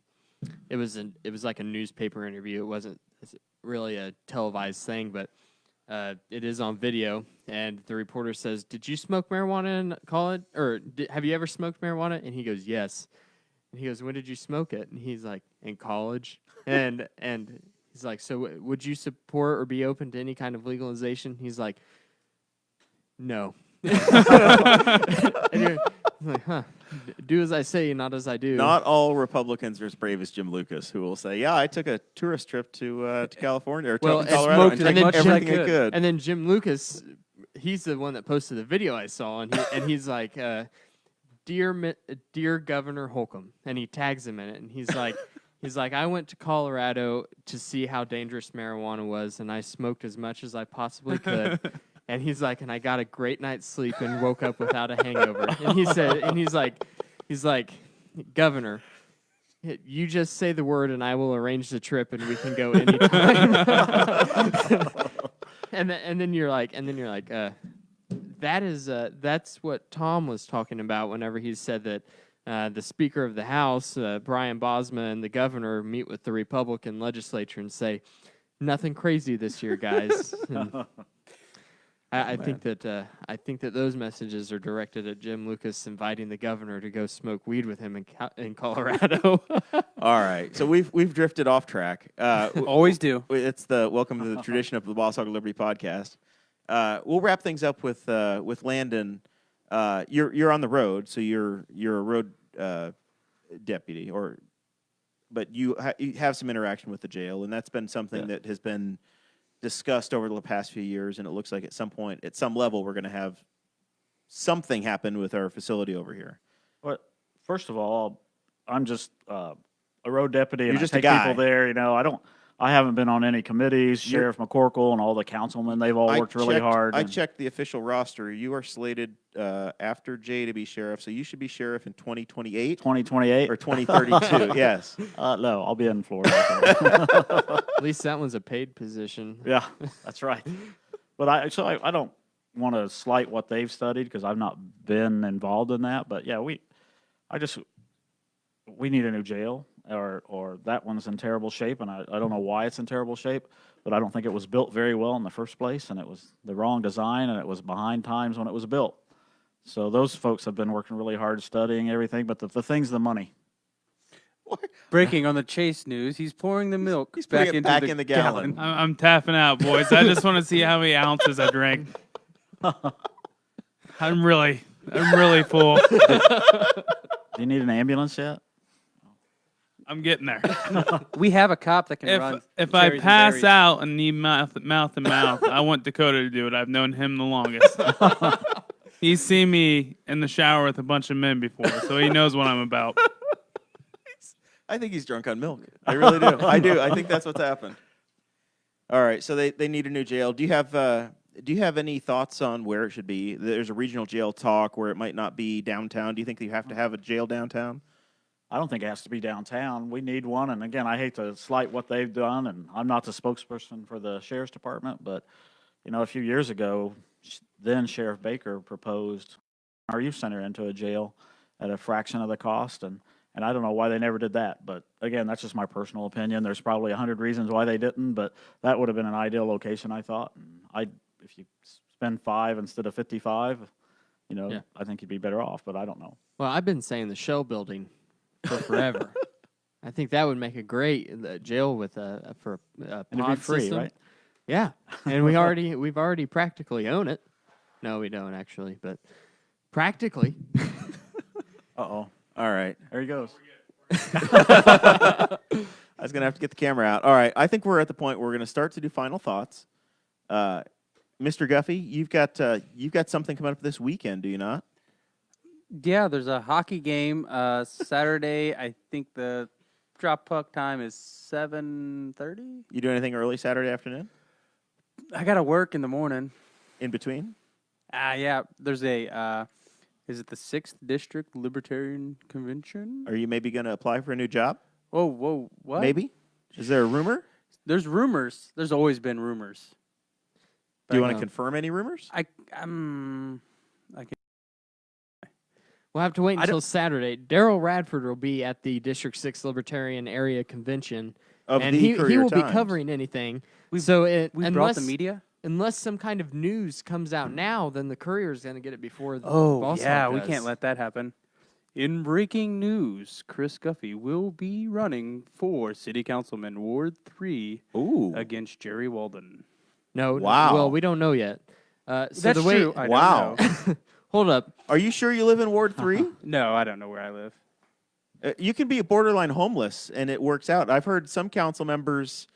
Speaker 4: like a newspaper interview. It wasn't really a televised thing, but it is on video. And the reporter says, "Did you smoke marijuana in college, or have you ever smoked marijuana?" And he goes, "Yes." And he goes, "When did you smoke it?" And he's like, "In college." And he's like, "So would you support or be open to any kind of legalization?" He's like, "No." And you're like, huh? Do as I say, not as I do.
Speaker 2: Not all Republicans are as brave as Jim Lucas, who will say, "Yeah, I took a tourist trip to California or
Speaker 4: Well,
Speaker 2: to
Speaker 4: and
Speaker 2: Colorado
Speaker 1: smoked
Speaker 2: and
Speaker 1: as
Speaker 2: drank
Speaker 1: much as I
Speaker 2: everything I
Speaker 1: could."
Speaker 2: could."
Speaker 4: And then Jim Lucas, he's the one that posted the video I saw, and he's like, "Dear Governor Holcomb," and he tags him in it, and he's like, "I went to Colorado to see how dangerous marijuana was, and I smoked as much as I possibly could." And he's like, "And I got a great night's sleep and woke up without a hangover." And he's like, "Governor, you just say the word and I will arrange the trip and we can go anytime." and then you're like, that's what Tom was talking about whenever he said that the Speaker of the House, Brian Bosma, and the governor meet with the Republican legislature and say, "Nothing crazy this year, guys." And I think that those messages are directed at Jim Lucas inviting the governor to go smoke weed with him in Colorado.
Speaker 2: All right, so we've drifted off track.
Speaker 1: Always do.
Speaker 2: It's the welcome to the tradition of the Boss Hog of Liberty podcast. We'll wrap things up with Landon. You're on the road, so you're a road deputy, but you have some interaction with the jail, and that's been something that has been discussed over the past few years, and it looks like at some point, at some level, we're going to have something happen with our facility over here.
Speaker 5: Well, first of all, I'm just a road deputy, and
Speaker 2: You're
Speaker 5: I
Speaker 2: just a
Speaker 5: take
Speaker 2: guy.
Speaker 5: people there. I haven't been on any committees. Sheriff McCorkle and all the councilmen, they've all worked really hard.
Speaker 2: I
Speaker 5: and-
Speaker 2: checked the official roster. You are slated after Jay to be sheriff, so you should be sheriff in 2028
Speaker 5: 2028?
Speaker 2: or 2032. Yes.
Speaker 5: No, I'll be in Florida.
Speaker 4: At least that one's a paid position.
Speaker 5: Yeah, that's right. But I don't want to slight what they've studied because I've not been involved in that. But yeah, we need a new jail, or that one's in terrible shape, and I don't know why it's in terrible shape, but I don't think it was built very well in the first place, and it was the wrong design, and it was behind times when it was built. So those folks have been working really hard studying everything, but the thing's the money.
Speaker 1: Breaking on the Chase news, he's pouring the milk
Speaker 2: He's putting it back in the gallon.
Speaker 3: I'm tapping out, boys. I just want to see how many ounces I drink. I'm really full.
Speaker 5: Do you need an ambulance yet?
Speaker 3: I'm getting there.
Speaker 1: We have a cop that can run.
Speaker 3: If I
Speaker 1: cherries and
Speaker 3: pass
Speaker 1: berries.
Speaker 3: out and need mouth to mouth, I want Dakota to do it. I've known him the longest. He's seen me in the shower with a bunch of men before, so he knows what I'm about.
Speaker 2: I think he's drunk on milk. I really do. I do. I think that's what's happened. All right, so they need a new jail. Do you have any thoughts on where it should be? There's a regional jail talk where it might not be downtown. Do you think you have to have a jail downtown?
Speaker 5: I don't think it has to be downtown. We need one, and again, I hate to slight what they've done, and I'm not the spokesperson for the sheriff's department, but a few years ago, then Sheriff Baker proposed our youth center into a jail at a fraction of the cost, and I don't know why they never did that, but again, that's just my personal opinion. There's probably 100 reasons why they didn't, but that would have been an ideal location, I thought. And if you spend 5 instead of 55,
Speaker 4: Yeah.
Speaker 5: I think you'd be better off, but I don't know.
Speaker 4: Well, I've been saying the Shell building for forever. I think that would make a great jail with for a
Speaker 5: And it'd be
Speaker 4: pod
Speaker 5: free,
Speaker 4: system.
Speaker 5: right?
Speaker 4: Yeah, and we've already practically own it. No, we don't actually, but practically.
Speaker 5: Uh-oh.
Speaker 2: All right.
Speaker 5: There he goes.
Speaker 2: I was going to have to get the camera out. All right. I think we're at the point where we're going to start to do final thoughts. Mr. Guffey, you've got something coming up this weekend, do you not?
Speaker 1: Yeah, there's a hockey game Saturday. I think the drop puck time is 7:30.
Speaker 2: You do anything early Saturday afternoon?
Speaker 1: I got to work in the morning.
Speaker 2: In between?
Speaker 1: Yeah, there's a is it the 6th District Libertarian Convention?
Speaker 2: Are you maybe going to apply for a new job?
Speaker 1: Whoa, what?
Speaker 2: Maybe? Is there a rumor?
Speaker 1: There's rumors. There's always been rumors.
Speaker 2: Do you want
Speaker 4: no.
Speaker 2: to confirm any rumors?
Speaker 1: I can
Speaker 4: We'll have to wait
Speaker 1: I
Speaker 4: until
Speaker 1: don't-
Speaker 4: Saturday. Daryl Radford will be at the District 6 Libertarian Area Convention,
Speaker 2: Of
Speaker 4: and
Speaker 2: the
Speaker 4: he
Speaker 2: Courier
Speaker 4: will be
Speaker 2: Times.
Speaker 4: covering anything.
Speaker 1: We
Speaker 4: So
Speaker 1: brought the media.
Speaker 4: unless some kind of news comes out now, then the Courier is going to get it before the
Speaker 1: Oh,
Speaker 4: Boss
Speaker 1: yeah,
Speaker 4: Hog
Speaker 1: we
Speaker 4: does.
Speaker 1: can't let that happen. In breaking news, Chris Guffey will be running for City Councilman Ward 3
Speaker 2: Ooh.
Speaker 1: against Jerry Walden.
Speaker 4: No,
Speaker 2: Wow.
Speaker 4: well, we don't know yet. So
Speaker 1: That's
Speaker 4: the way,
Speaker 1: true. I don't
Speaker 2: Wow.
Speaker 1: know.
Speaker 4: Hold up.
Speaker 2: Are you sure you live in Ward 3?
Speaker 1: No, I don't know where I live.
Speaker 2: You can be borderline homeless, and it works out. I've heard some council members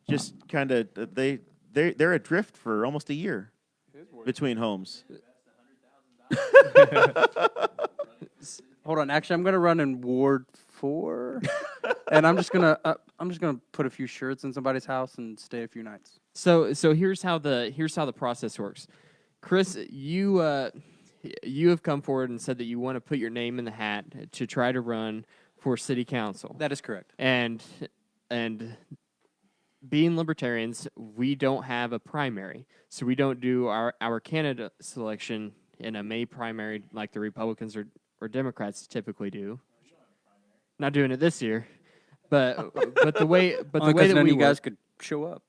Speaker 2: just kind of they're adrift for almost a year between homes.
Speaker 1: Hold on. Actually, I'm going to run in Ward 4, and I'm just gonna put a few shirts in somebody's house and stay a few nights.
Speaker 4: So here's how the process works. Chris, you have come forward and said that you want to put your name in the hat to try to run for city council.
Speaker 1: That is correct.
Speaker 4: And being libertarians, we don't have a primary. So we don't do our candidate selection in a May primary like the Republicans or Democrats typically do. Not doing it this year. But the way
Speaker 1: Only
Speaker 4: that
Speaker 1: 'cause none of
Speaker 4: we
Speaker 1: you guys
Speaker 4: work,
Speaker 1: could show up.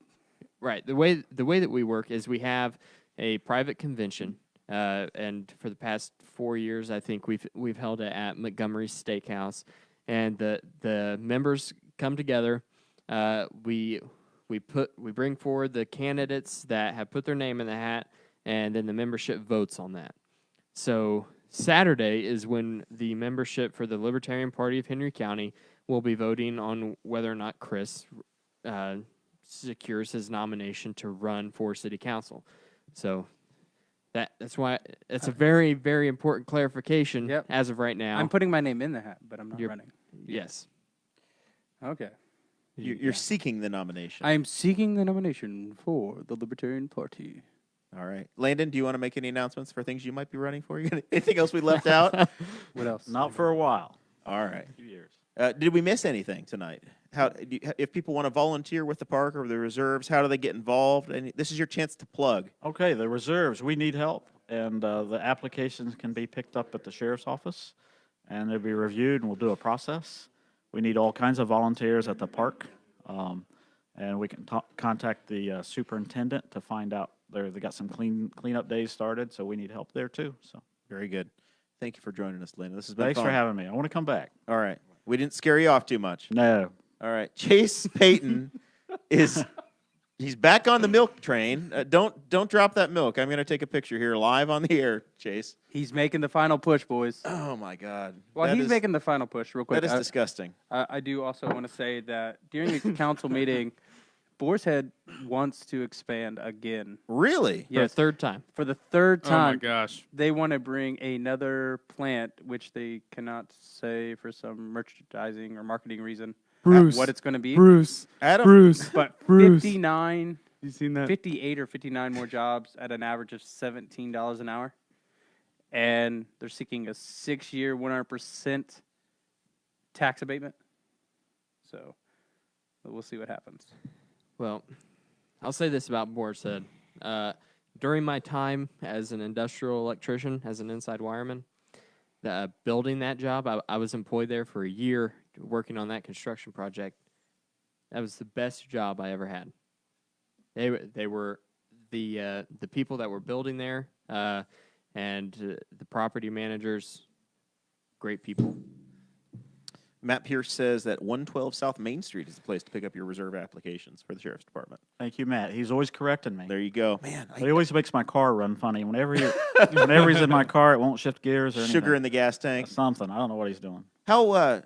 Speaker 4: right, the way that we work is we have a private convention, and for the past 4 years, I think we've held it at Montgomery's Steakhouse, and the members come together. We bring forward the candidates that have put their name in the hat, and then the membership votes on that. So Saturday is when the membership for the Libertarian Party of Henry County will be voting on whether or not Chris secures his nomination to run for city council. So that's why it's a very, very important clarification
Speaker 1: Yep.
Speaker 4: as of right now.
Speaker 1: I'm putting my name in the hat, but I'm not
Speaker 4: You're-
Speaker 1: running.
Speaker 4: Yes.
Speaker 1: Okay.
Speaker 2: You're seeking the nomination.
Speaker 1: I am seeking the nomination for the Libertarian Party.
Speaker 2: All right. Landon, do you want to make any announcements for things you might be running for? Anything else we left out?
Speaker 1: What else?
Speaker 5: Not for a while.
Speaker 2: All right.
Speaker 5: 2 years.
Speaker 2: Did we miss anything tonight? If people want to volunteer with the park or the reserves, how do they get involved? And this is your chance to plug.
Speaker 5: Okay, the reserves, we need help, and the applications can be picked up at the sheriff's office, and they'll be reviewed, and we'll do a process. We need all kinds of volunteers at the park, and we can contact the superintendent to find out. They got some cleanup days started, so we need help there too. So
Speaker 2: Very good. Thank you for joining us, Landon. This has been
Speaker 5: thanks
Speaker 2: fun.
Speaker 5: for having me. I want to come back.
Speaker 2: All right. We didn't scare you off too much.
Speaker 5: No.
Speaker 2: All right. Chase Peyton he's back on the milk train. Don't drop that milk. I'm going to take a picture here live on the air, Chase.
Speaker 1: He's making the final push, boys.
Speaker 2: Oh my God.
Speaker 1: Well,
Speaker 2: That
Speaker 1: he's
Speaker 2: is-
Speaker 1: making the final push real quick.
Speaker 2: that is disgusting.
Speaker 1: I do also want to say that during the council meeting, Boar's Head wants to expand again.
Speaker 2: Really?
Speaker 4: For the
Speaker 1: Yes,
Speaker 4: third time.
Speaker 1: for the third
Speaker 3: Oh my
Speaker 1: time.
Speaker 3: gosh.
Speaker 1: They want to bring another plant, which they cannot say for some merchandising or marketing reason
Speaker 3: Bruce.
Speaker 1: what it's going to be.
Speaker 3: Bruce.
Speaker 2: Adam,
Speaker 3: Bruce.
Speaker 1: But
Speaker 3: Bruce.
Speaker 1: 59,
Speaker 3: You seen that?
Speaker 1: 58 or 59 more jobs at an average of $17 an hour. And they're seeking a 6-year, 100% tax abatement. So we'll see what happens.
Speaker 4: Well, I'll say this about Boar's Head. During my time as an industrial electrician, as an inside wireman, building that job, I was employed there for a year working on that construction project. That was the best job I ever had. They were the people that were building there, and the property managers, great people.
Speaker 2: Matt Pierce says that 112 South Main Street is the place to pick up your reserve applications for the Sheriff's Department.
Speaker 5: Thank you, Matt. He's always correcting me.
Speaker 2: There you go. Man,
Speaker 5: He always makes my car run funny. Whenever he's in my car, it won't shift gears or anything.
Speaker 2: sugar in the gas tank.
Speaker 5: Something. I don't know what he's doing.
Speaker 2: How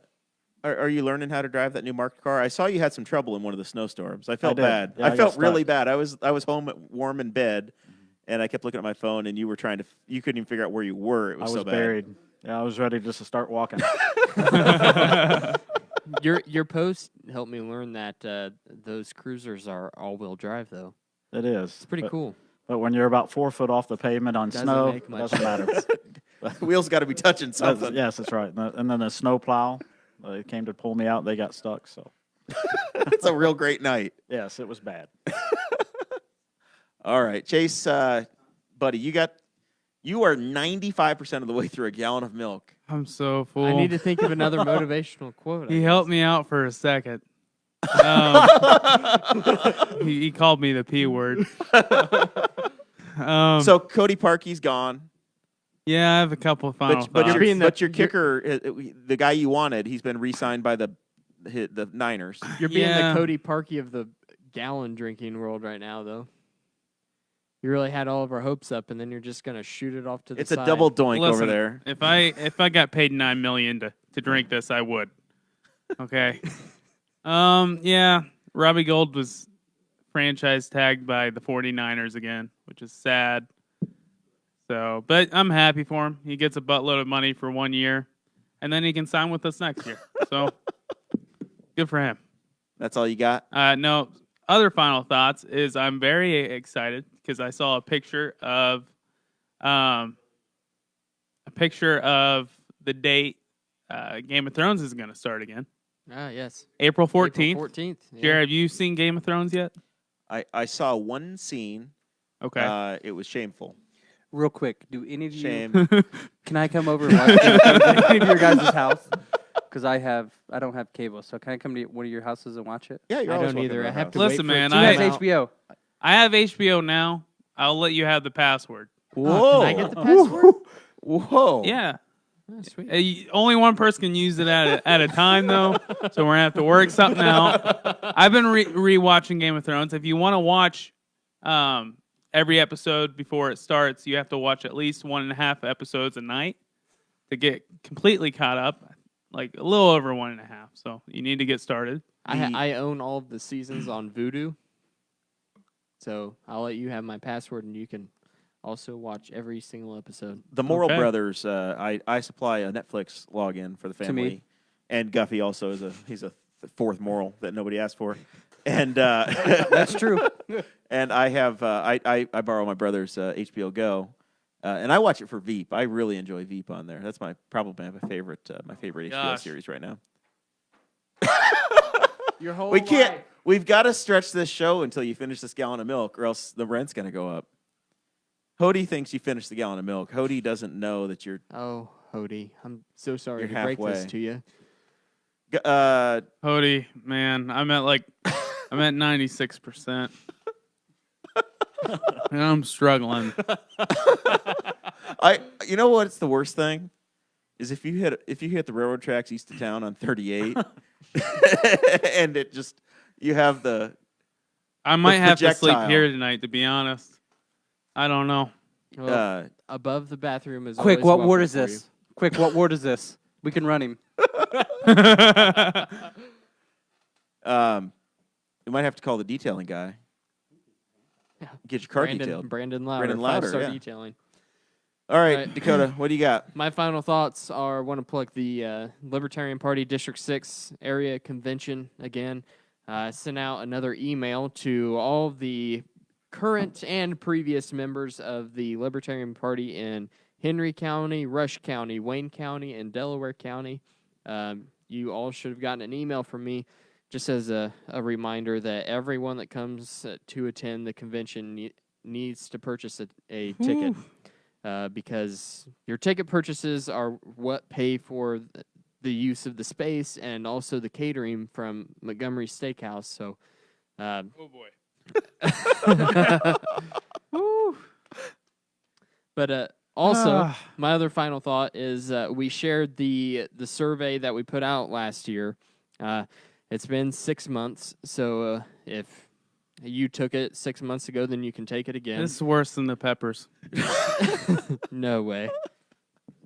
Speaker 2: are you learning how to drive that new marked car? I saw you had some trouble in one of the snowstorms. I felt
Speaker 5: did.
Speaker 2: bad.
Speaker 5: Yeah,
Speaker 2: I
Speaker 5: I got
Speaker 2: felt really
Speaker 5: stuck.
Speaker 2: bad. I was home warm in bed, and I kept looking at my phone, and you were you couldn't even figure out where you were. It was
Speaker 5: I
Speaker 2: so
Speaker 5: was
Speaker 2: bad.
Speaker 5: buried. Yeah, I was ready just to start walking.
Speaker 4: Your post helped me learn that those cruisers are all-wheel drive, though.
Speaker 5: It is.
Speaker 4: It's pretty cool.
Speaker 5: But when you're about 4 foot off the pavement on
Speaker 4: Doesn't
Speaker 5: snow,
Speaker 4: make
Speaker 5: it
Speaker 4: much
Speaker 5: doesn't matter.
Speaker 2: Wheels got to be touching something.
Speaker 5: Yes, that's right. And then the snow plow, they came to pull me out. They got stuck. So,
Speaker 2: It's a real great night.
Speaker 5: yes, it was bad.
Speaker 2: All right, Chase, buddy, you are 95% of the way through a gallon of milk.
Speaker 3: I'm so full.
Speaker 4: I need to think of another motivational quote.
Speaker 3: He helped me out for a second. He called me the P word.
Speaker 2: So Cody Parkey's gone,
Speaker 3: Yeah, I have a couple of final
Speaker 2: but
Speaker 3: thoughts.
Speaker 2: your kicker, the guy you wanted, he's been re-signed by the Niners.
Speaker 4: You're being
Speaker 3: Yeah.
Speaker 4: the Cody Parkey of the gallon drinking world right now, though. You really had all of our hopes up, and then you're just gonna shoot it off to the
Speaker 2: It's
Speaker 4: side.
Speaker 2: a double doink over
Speaker 3: Listen,
Speaker 2: there.
Speaker 3: If I got paid $9 million to drink this, I would. Okay. Yeah. Robbie Gould was franchise tagged by the 49ers again, which is sad. So, but I'm happy for him. He gets a buttload of money for 1 year, and then he can sign with us next year. So, good for him.
Speaker 2: That's all you got?
Speaker 3: No, other final thoughts is I'm very excited because I saw a picture of the date Game of Thrones is going to start again.
Speaker 4: Ah, yes.
Speaker 3: April 14th.
Speaker 4: April 14th. Yeah.
Speaker 3: Jared, have you seen Game of Thrones yet?
Speaker 2: I saw one scene.
Speaker 3: Okay.
Speaker 2: It was shameful.
Speaker 1: Real quick, do any of you
Speaker 2: Shame.
Speaker 1: can I come over and watch any of your guys' house? Because I don't have cable, so can I come to one of your houses and watch it?
Speaker 2: Yeah, you're
Speaker 4: I
Speaker 2: always
Speaker 4: don't
Speaker 2: welcome
Speaker 4: either.
Speaker 2: to
Speaker 4: I
Speaker 2: our
Speaker 4: have
Speaker 2: house.
Speaker 4: to
Speaker 3: Listen,
Speaker 4: wait
Speaker 3: man,
Speaker 4: for it
Speaker 1: Who
Speaker 4: to
Speaker 1: has
Speaker 4: come out.
Speaker 1: HBO?
Speaker 3: I have HBO now. I'll let you have the password.
Speaker 2: Whoa!
Speaker 4: Can I get the password?
Speaker 2: Whoa!
Speaker 3: Yeah.
Speaker 4: Oh, sweet.
Speaker 3: Only one person can use it at a time, though. So we're gonna have to work something out. I've been rewatching Game of Thrones. If you want to watch every episode before it starts, you have to watch at least 1.5 episodes a night to get completely caught up. Like a little over 1.5. So you need to get started.
Speaker 4: I own all of the seasons on Vudu, so I'll let you have my password, and you can also watch every single episode.
Speaker 2: The Morrell
Speaker 3: Okay.
Speaker 2: brothers. I supply a Netflix login for the
Speaker 1: To me.
Speaker 2: family, and Guffey also he's a fourth Morrell that nobody asked for, and
Speaker 1: That's true.
Speaker 2: and I have I borrow my brother's HBO Go, and I watch it for Veep. I really enjoy Veep on there. That's probably my favorite HBO
Speaker 3: Gosh.
Speaker 2: series right now.
Speaker 4: Your whole
Speaker 2: We can't. We've got to stretch this show until you finish this gallon of milk, or else the rent's going to go up. Hody thinks you finished the gallon of milk. Hody doesn't know that you're.
Speaker 4: Oh, Hody, I'm so sorry
Speaker 2: You're
Speaker 4: to break this
Speaker 2: halfway.
Speaker 4: to you.
Speaker 3: Hody, man, I'm at 96%. And I'm struggling.
Speaker 2: You know what's the worst thing is if you hit the railroad tracks east of town on 38, and it just you have the.
Speaker 3: I might have to sleep
Speaker 2: projectile.
Speaker 3: here tonight, to be honest. I don't know.
Speaker 4: Well, above the bathroom is
Speaker 1: Quick,
Speaker 4: always
Speaker 1: what ward
Speaker 4: welcome
Speaker 1: is
Speaker 4: for you.
Speaker 1: this? Quick, what ward is this? We can run him.
Speaker 2: You might have to call the detailing guy.
Speaker 4: Yeah.
Speaker 2: Get your car detailed.
Speaker 4: Brandon Louder,
Speaker 2: Brandon Louder,
Speaker 4: five-star
Speaker 2: yeah.
Speaker 4: detailing.
Speaker 2: All right,
Speaker 4: Right.
Speaker 2: Dakota, what do you got?
Speaker 4: My final thoughts are: want to plug the Libertarian Party District 6 area convention again. Sent out another email to all the current and previous members of the Libertarian Party in Henry County, Rush County, Wayne County, and Delaware County. You all should have gotten an email from me just as a reminder that everyone that comes to attend the convention needs to purchase a ticket. Because your ticket purchases are what pay for the use of the space and also the catering from Montgomery Steakhouse. So,
Speaker 3: Oh, boy.
Speaker 4: But also, my other final thought is we shared the survey that we put out last year. It's been 6 months, so if you took it 6 months ago, then you can take it again.
Speaker 3: This is worse than the peppers.
Speaker 4: No way.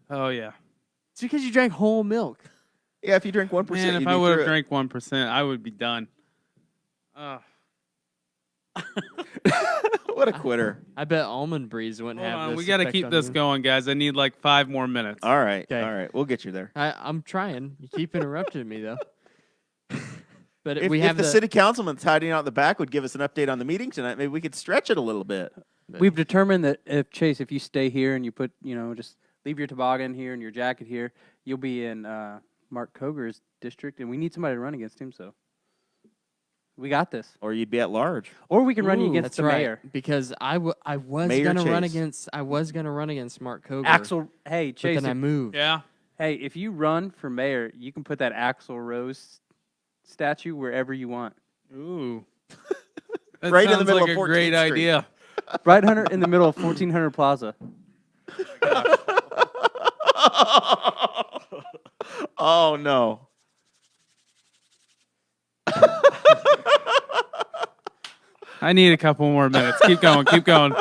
Speaker 3: Oh yeah.
Speaker 4: It's because you drank whole milk.
Speaker 2: Yeah, if you drink 1%,
Speaker 3: Man, if
Speaker 2: you'd
Speaker 3: I
Speaker 2: be
Speaker 3: would
Speaker 2: through
Speaker 3: have
Speaker 2: it.
Speaker 3: drank 1%, I would be done.
Speaker 2: What a quitter.
Speaker 4: I bet almond breeze wouldn't
Speaker 3: Hold
Speaker 4: have
Speaker 3: on,
Speaker 4: this
Speaker 3: we got to
Speaker 4: effect
Speaker 3: keep
Speaker 4: on
Speaker 3: this
Speaker 4: you.
Speaker 3: going, guys. I need like 5 more minutes.
Speaker 2: All right.
Speaker 4: 'Kay.
Speaker 2: All right. We'll get you there.
Speaker 4: I'm trying. You keep interrupting me, though. But
Speaker 2: If,
Speaker 4: we
Speaker 2: if
Speaker 4: have
Speaker 2: the city councilman hiding out in the back would give us an update on the meeting tonight, maybe we could stretch it a little bit.
Speaker 1: We've determined that if you stay here and you put, just leave your toboggan here and your jacket here, you'll be in Mark Koger's district, and we need somebody to run against him. So we got this.
Speaker 2: Or you'd be at large.
Speaker 1: Or we can run you
Speaker 4: Ooh,
Speaker 1: against
Speaker 4: that's
Speaker 1: the
Speaker 4: right,
Speaker 1: mayor.
Speaker 4: because I was
Speaker 2: Mayor
Speaker 4: gonna run
Speaker 2: Chase.
Speaker 4: against Mark Koger.
Speaker 1: Axel, hey
Speaker 4: but
Speaker 1: Chase,
Speaker 4: then I moved.
Speaker 3: Yeah.
Speaker 1: hey, if you run for mayor, you can put that Axl Rose statue wherever you want.
Speaker 3: Ooh. That
Speaker 2: Right in the
Speaker 3: sounds
Speaker 2: middle
Speaker 3: like
Speaker 2: of
Speaker 3: a great
Speaker 2: 14th Street.
Speaker 3: idea.
Speaker 1: Right in the middle of 1400 Plaza.
Speaker 2: Oh, no.
Speaker 3: I need a couple more minutes. Keep going. Keep going.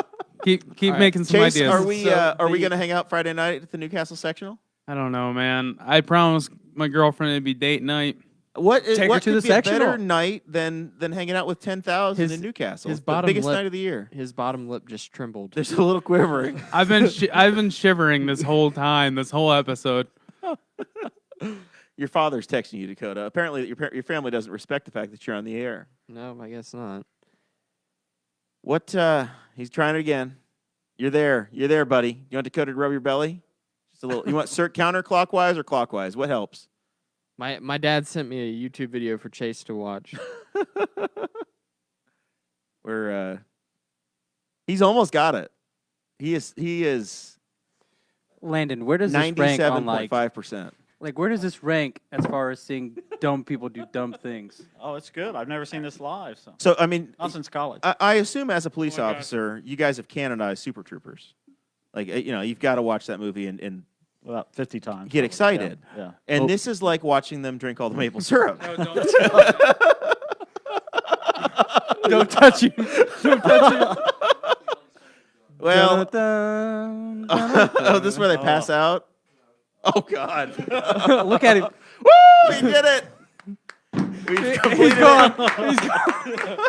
Speaker 3: Keep
Speaker 4: right.
Speaker 3: making some
Speaker 2: Chase,
Speaker 3: ideas.
Speaker 2: are we
Speaker 1: So
Speaker 2: are we
Speaker 1: the-
Speaker 2: going to hang out Friday night at the Newcastle sectional?
Speaker 3: I don't know, man. I promised my girlfriend it'd be date night.
Speaker 2: What
Speaker 1: Take her
Speaker 2: what
Speaker 1: to
Speaker 2: could
Speaker 1: the
Speaker 2: be a better
Speaker 1: sectional.
Speaker 2: night than hanging out with 10,000
Speaker 4: His-
Speaker 2: in Newcastle?
Speaker 4: his
Speaker 2: It's the
Speaker 4: bottom
Speaker 2: biggest
Speaker 4: lip-
Speaker 2: night of the year.
Speaker 4: His bottom lip just trembled.
Speaker 2: There's a little quivering.
Speaker 3: I've been shivering this whole time, this whole episode.
Speaker 2: Your father's texting you, Dakota. Apparently, your family doesn't respect the fact that you're on the air.
Speaker 4: No, I guess not.
Speaker 2: What? He's trying it again. You're there, buddy. You want Dakota to rub your belly? Just a little. You want counterclockwise or clockwise? What helps?
Speaker 4: My dad sent me a YouTube video for Chase to watch.
Speaker 2: He's almost got it. He is
Speaker 1: Landon, where does this rank on
Speaker 2: 97.5%.
Speaker 1: where does this rank as far as seeing dumb people do dumb things?
Speaker 5: Oh, it's good. I've never seen this live. So
Speaker 2: So I mean,
Speaker 5: not since college.
Speaker 2: I assume as a police
Speaker 3: Oh my God.
Speaker 2: officer, you guys have canonized Super Troopers. Like you've got to watch that movie and
Speaker 5: About 50 times.
Speaker 2: Get
Speaker 5: probably.
Speaker 2: excited.
Speaker 5: Yeah.
Speaker 2: and this is like watching them drink all the maple syrup.
Speaker 3: No, don't.
Speaker 1: Don't touch you. Don't touch you.
Speaker 2: Well,
Speaker 1: Dun, dun,
Speaker 2: oh, this is where they pass out. Oh God!
Speaker 1: dun. Look at him.
Speaker 2: Woo! We did it. We've completed it.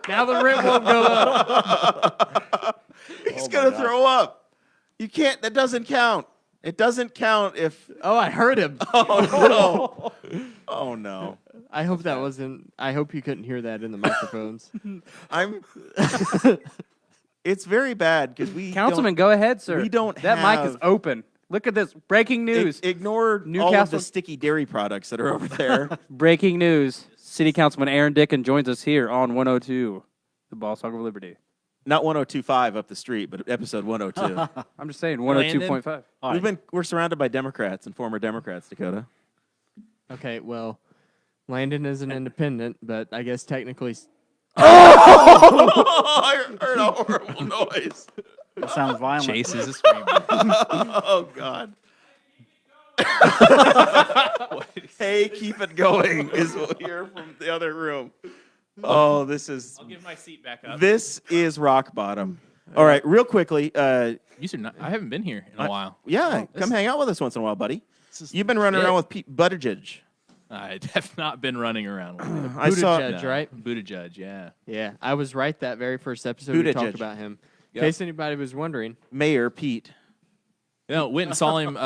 Speaker 4: Now the rent won't go up.
Speaker 2: He's gonna throw up. You can't. That doesn't count. It doesn't count if.
Speaker 4: Oh, I heard him.
Speaker 2: Oh no! Oh no!
Speaker 4: I hope that wasn't. I hope you couldn't hear that in the microphones.
Speaker 2: I'm. It's very bad because we
Speaker 1: Councilman, go ahead, sir.
Speaker 2: we don't
Speaker 1: That mic is
Speaker 2: have-
Speaker 1: open. Look at this. Breaking news.
Speaker 2: Ignore all of
Speaker 1: Newcastle-
Speaker 2: the sticky dairy products that are over there.
Speaker 1: Breaking news. City Councilman Aaron Dicken joins us here on 102, the Ball Song of Liberty.
Speaker 2: Not 102.5 up the street, but episode 102.
Speaker 1: I'm just saying 102.5.
Speaker 2: We're surrounded by Democrats and former Democrats, Dakota.
Speaker 4: Okay, well, Landon is an independent, but I guess technically.
Speaker 2: I heard a horrible noise.
Speaker 5: That sounds violent.
Speaker 6: Chase is a screamer.
Speaker 2: Oh God. Hey, keep it going is what we hear from the other room. Oh, this is
Speaker 6: I'll give my seat back up.
Speaker 2: rock bottom. All right, real quickly.
Speaker 6: You should not, I haven't been here in a while.
Speaker 2: Yeah,
Speaker 6: this-
Speaker 2: come hang out with us once in a while, buddy.
Speaker 6: This is
Speaker 2: You've been running
Speaker 6: legit.
Speaker 2: around with Pete Buttigieg.
Speaker 6: I have not been running around with him.
Speaker 2: I saw
Speaker 4: Buttigieg, right?
Speaker 6: Buttigieg, yeah.
Speaker 4: Yeah, I was right that very first episode we
Speaker 2: Buttigieg.
Speaker 4: talked about him. In
Speaker 6: Yep.
Speaker 4: case anybody was wondering.
Speaker 2: Mayor Pete.
Speaker 6: You know, went and saw him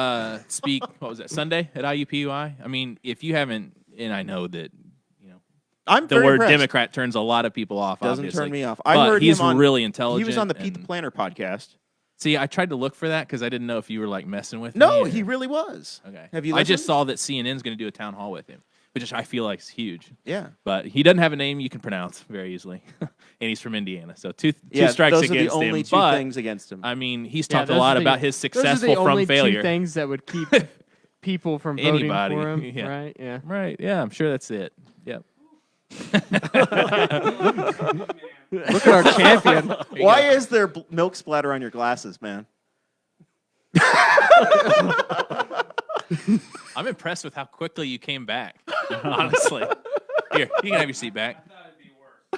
Speaker 6: speak, what was that, Sunday at IUPUI? I mean, if you haven't, and I know that, you know,
Speaker 2: I'm
Speaker 6: the
Speaker 2: very
Speaker 6: word
Speaker 2: impressed.
Speaker 6: Democrat turns a lot of people off,
Speaker 2: Doesn't
Speaker 6: obviously.
Speaker 2: turn me off.
Speaker 6: But
Speaker 2: I heard
Speaker 6: he's
Speaker 2: him on.
Speaker 6: really intelligent.
Speaker 2: He was on the Pete the
Speaker 6: and-
Speaker 2: Planner podcast.
Speaker 6: See, I tried to look for that because I didn't know if you were, like, messing with
Speaker 2: No,
Speaker 6: me.
Speaker 2: he really was.
Speaker 6: Okay.
Speaker 2: Have you
Speaker 6: I just
Speaker 2: listened?
Speaker 6: saw that CNN's going to do a town hall with him, which I feel like is huge.
Speaker 2: Yeah.
Speaker 6: But he doesn't have a name you can pronounce very easily, and he's from Indiana. So two
Speaker 2: Yeah,
Speaker 6: strikes
Speaker 2: those are the
Speaker 6: against
Speaker 2: only
Speaker 6: him.
Speaker 2: two
Speaker 6: But
Speaker 2: things against him.
Speaker 6: I mean, he's
Speaker 4: Yeah,
Speaker 6: talked a
Speaker 4: those
Speaker 6: lot
Speaker 4: are the-
Speaker 6: about his
Speaker 4: Those are
Speaker 6: successful
Speaker 4: the
Speaker 6: from
Speaker 4: only
Speaker 6: failure.
Speaker 4: two things that would keep people from voting
Speaker 6: Anybody,
Speaker 4: for him,
Speaker 6: yeah.
Speaker 4: right? Yeah.
Speaker 6: Right? Yeah, I'm sure that's it. Yep.
Speaker 1: Look at our champion.
Speaker 2: Why is there milk splatter on your glasses, man?
Speaker 6: I'm impressed with how quickly you came back. Honestly, here you can have your seat back.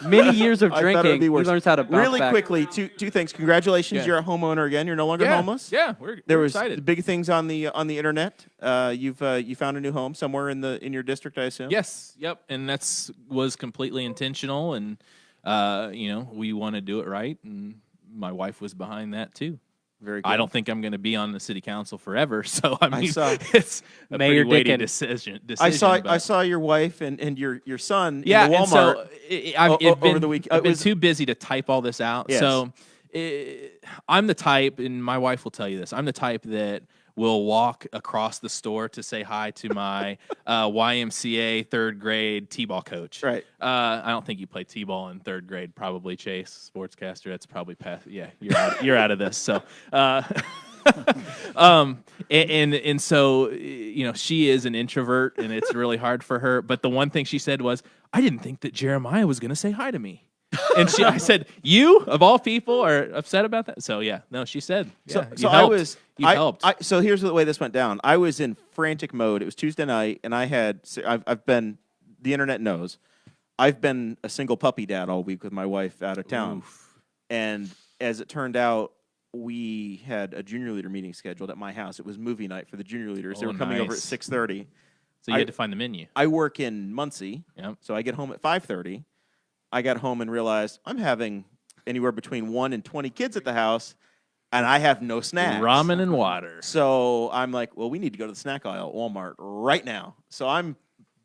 Speaker 1: Many years of
Speaker 2: I thought it would
Speaker 1: drinking,
Speaker 2: be
Speaker 1: he
Speaker 2: worse.
Speaker 1: learns how to bounce
Speaker 2: Really
Speaker 1: back.
Speaker 2: quickly, two things. Congratulations,
Speaker 6: Yeah.
Speaker 2: you're a homeowner again. You're no longer homeless.
Speaker 6: Yeah,
Speaker 2: There
Speaker 6: we're
Speaker 2: was
Speaker 6: excited.
Speaker 2: big things on the internet. You found a new home somewhere in your district, I assume.
Speaker 6: Yes, yep, and was completely intentional, and we want to do it right, and my wife was behind that too.
Speaker 2: Very good.
Speaker 6: I don't think I'm going to be on the city council forever, so I mean,
Speaker 2: saw-
Speaker 6: it's a
Speaker 1: Mayor
Speaker 6: pretty weighty
Speaker 1: Dicken.
Speaker 6: decision.
Speaker 2: I
Speaker 6: but-
Speaker 2: saw your wife and your son
Speaker 6: yeah,
Speaker 2: in the
Speaker 6: and
Speaker 2: Walmart.
Speaker 6: so I've
Speaker 2: over
Speaker 6: been,
Speaker 2: the week.
Speaker 6: I've
Speaker 2: It
Speaker 6: been
Speaker 2: was-
Speaker 6: too busy to type all this out.
Speaker 2: Yes.
Speaker 6: So I'm the type, and my wife will tell you this. I'm the type that will walk across the store to say hi to my YMCA third grade t-ball coach.
Speaker 2: Right.
Speaker 6: I don't think you played t-ball in third grade, probably, Chase, sportscaster. That's probably past. Yeah, you're out of this. So. And so she is an introvert, and it's really hard for her. But the one thing she said was, "I didn't think that Jeremiah was going to say hi to me." And I said, "You of all people are upset about that?" So yeah, no, she said,
Speaker 2: So,
Speaker 6: yeah,
Speaker 2: so
Speaker 6: you
Speaker 2: I
Speaker 6: helped.
Speaker 2: was.
Speaker 6: You helped.
Speaker 2: So here's the way this went down. I was in frantic mode. It was Tuesday night, and I've been. The internet knows. I've been a single puppy dad all week with my wife out of town, and as it turned out, we had a junior leader meeting scheduled at my house. It was movie night for the junior leaders. They
Speaker 6: Oh,
Speaker 2: were coming over at
Speaker 6: nice.
Speaker 2: 6:30.
Speaker 6: So you had to find the menu.
Speaker 2: I work in Muncie,
Speaker 6: Yep.
Speaker 2: so I get home at 5:30. I got home and realized I'm having anywhere between 1 and 20 kids at the house, and I have no snacks.
Speaker 6: Ramen and water.
Speaker 2: So I'm like, well, we need to go to the snack aisle at Walmart right now. So I'm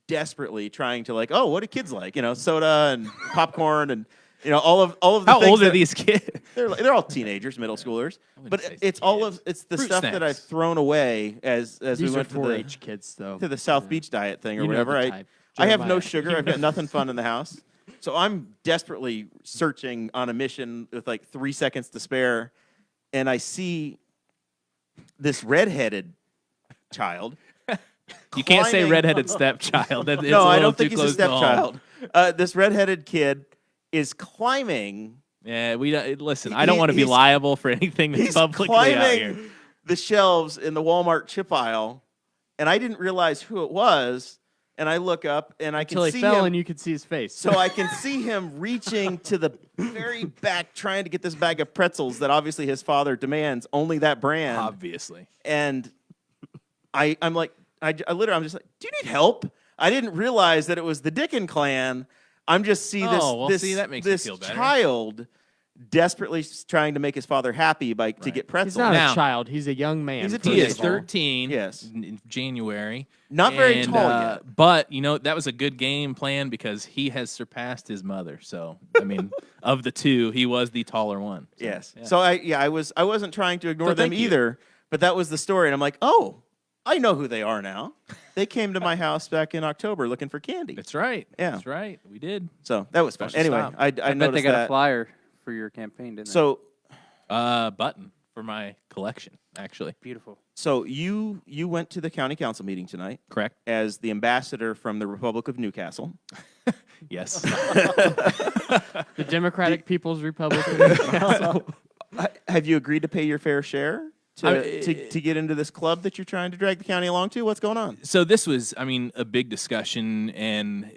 Speaker 2: desperately trying to what do kids like? Soda and popcorn and all of the
Speaker 6: How
Speaker 2: things
Speaker 6: old are
Speaker 2: that-
Speaker 6: these kids?
Speaker 2: They're all teenagers, middle schoolers.
Speaker 6: wouldn't
Speaker 2: But
Speaker 6: say
Speaker 2: it's the
Speaker 6: Fruit
Speaker 2: stuff that I've
Speaker 6: snacks.
Speaker 2: thrown away as we
Speaker 4: These are
Speaker 2: went to the
Speaker 4: 4-H kids, though.
Speaker 2: to the South Beach diet thing or
Speaker 4: You know
Speaker 2: whatever.
Speaker 4: the type.
Speaker 2: I have no
Speaker 4: Jeremiah.
Speaker 2: sugar. I've got nothing fun in the house. So I'm desperately searching on a mission with 3 seconds to spare, and I see this redheaded child.
Speaker 6: You can't say
Speaker 2: climbing-
Speaker 6: redheaded stepchild. It's
Speaker 2: No,
Speaker 6: a
Speaker 2: I
Speaker 6: little
Speaker 2: don't think
Speaker 6: too
Speaker 2: he's a
Speaker 6: close to home.
Speaker 2: stepchild. This redheaded kid is climbing.
Speaker 6: Yeah, we don't, listen. I don't want to be
Speaker 2: he's-
Speaker 6: liable for anything that's
Speaker 2: He's
Speaker 6: publicly out here.
Speaker 2: climbing the shelves in the Walmart chip aisle, and I didn't realize who it was. And I look up, and I
Speaker 4: Until
Speaker 2: can
Speaker 4: he
Speaker 2: see
Speaker 4: fell
Speaker 2: him.
Speaker 4: and you could see his face.
Speaker 2: So I can see him reaching to the very back, trying to get this bag of pretzels that obviously his father demands, only that brand.
Speaker 6: Obviously.
Speaker 2: And I'm like, I literally, I'm just like, do you need help? I didn't realize that it was the Dicken clan. I'm just this
Speaker 6: that makes me
Speaker 2: this
Speaker 6: feel better.
Speaker 2: child desperately trying to make his father happy to get
Speaker 4: He's
Speaker 2: pretzels.
Speaker 4: not
Speaker 6: Now-
Speaker 4: a child. He's a young man.
Speaker 2: He's a
Speaker 4: first
Speaker 6: He
Speaker 2: teenager.
Speaker 6: is
Speaker 4: of all.
Speaker 6: 13.
Speaker 2: Yes.
Speaker 6: In January.
Speaker 2: Not very
Speaker 6: And,
Speaker 2: tall yet.
Speaker 6: But that was a good game plan because he has surpassed his mother. So I mean, of the two, he was the taller one. So,
Speaker 2: Yes.
Speaker 6: yeah.
Speaker 2: So I wasn't trying to ignore
Speaker 6: So
Speaker 2: them
Speaker 6: thank you.
Speaker 2: either, but that was the story, and I'm like, oh, I know who they are now. They came to my house back in October looking for candy.
Speaker 6: That's right.
Speaker 2: Yeah.
Speaker 6: That's right. We did.
Speaker 2: So that was fun.
Speaker 6: Special
Speaker 2: Anyway,
Speaker 6: stop.
Speaker 2: I
Speaker 1: I bet they
Speaker 2: noticed
Speaker 1: got
Speaker 2: that.
Speaker 1: a flyer for your campaign, didn't they?
Speaker 2: So
Speaker 6: Button for my collection, actually.
Speaker 1: Beautiful.
Speaker 2: so you went to the county council meeting tonight
Speaker 6: Correct.
Speaker 2: as the ambassador from the Republic of Newcastle.
Speaker 6: Yes.
Speaker 4: The Democratic People's Republic.
Speaker 2: Have you agreed to pay your fair share
Speaker 6: I-
Speaker 2: to get into this club that you're trying to drag the county along to? What's going on?
Speaker 6: So this was, a big discussion, and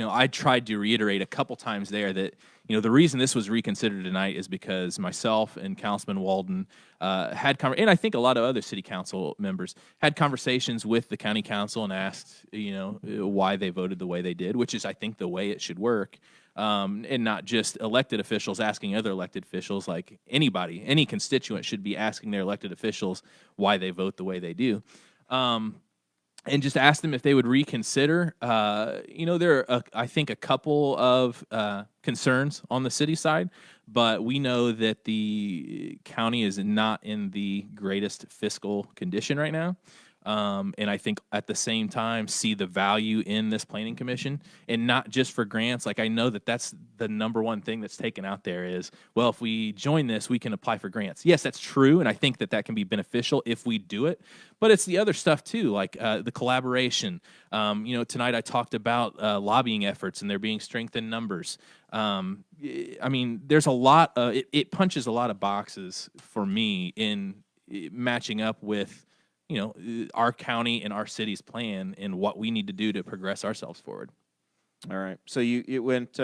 Speaker 6: I tried to reiterate a couple times there that the reason this was reconsidered tonight is because myself and Councilman Walden and I think a lot of other city council members had conversations with the county council and asked why they voted the way they did, which is I think the way it should work. And not just elected officials asking other elected officials, like anybody, any constituent should be asking their elected officials why they vote the way they do. And just ask them if they would reconsider. There are, I think, a couple of concerns on the city side, but we know that the county is not in the greatest fiscal condition right now. and I think at the same time see the value in this planning commission, and not just for grants. Like I know that that's the number one thing that's taken out there is, well, if we join this, we can apply for grants. Yes, that's true, and I think that can be beneficial if we do it. But it's the other stuff too, like the collaboration. Tonight I talked about lobbying efforts and there being strength in numbers. I mean, there's a lot. It punches a lot of boxes for me in matching up with our county and our city's plan and what we need to do to progress ourselves forward.
Speaker 2: All right. So you went.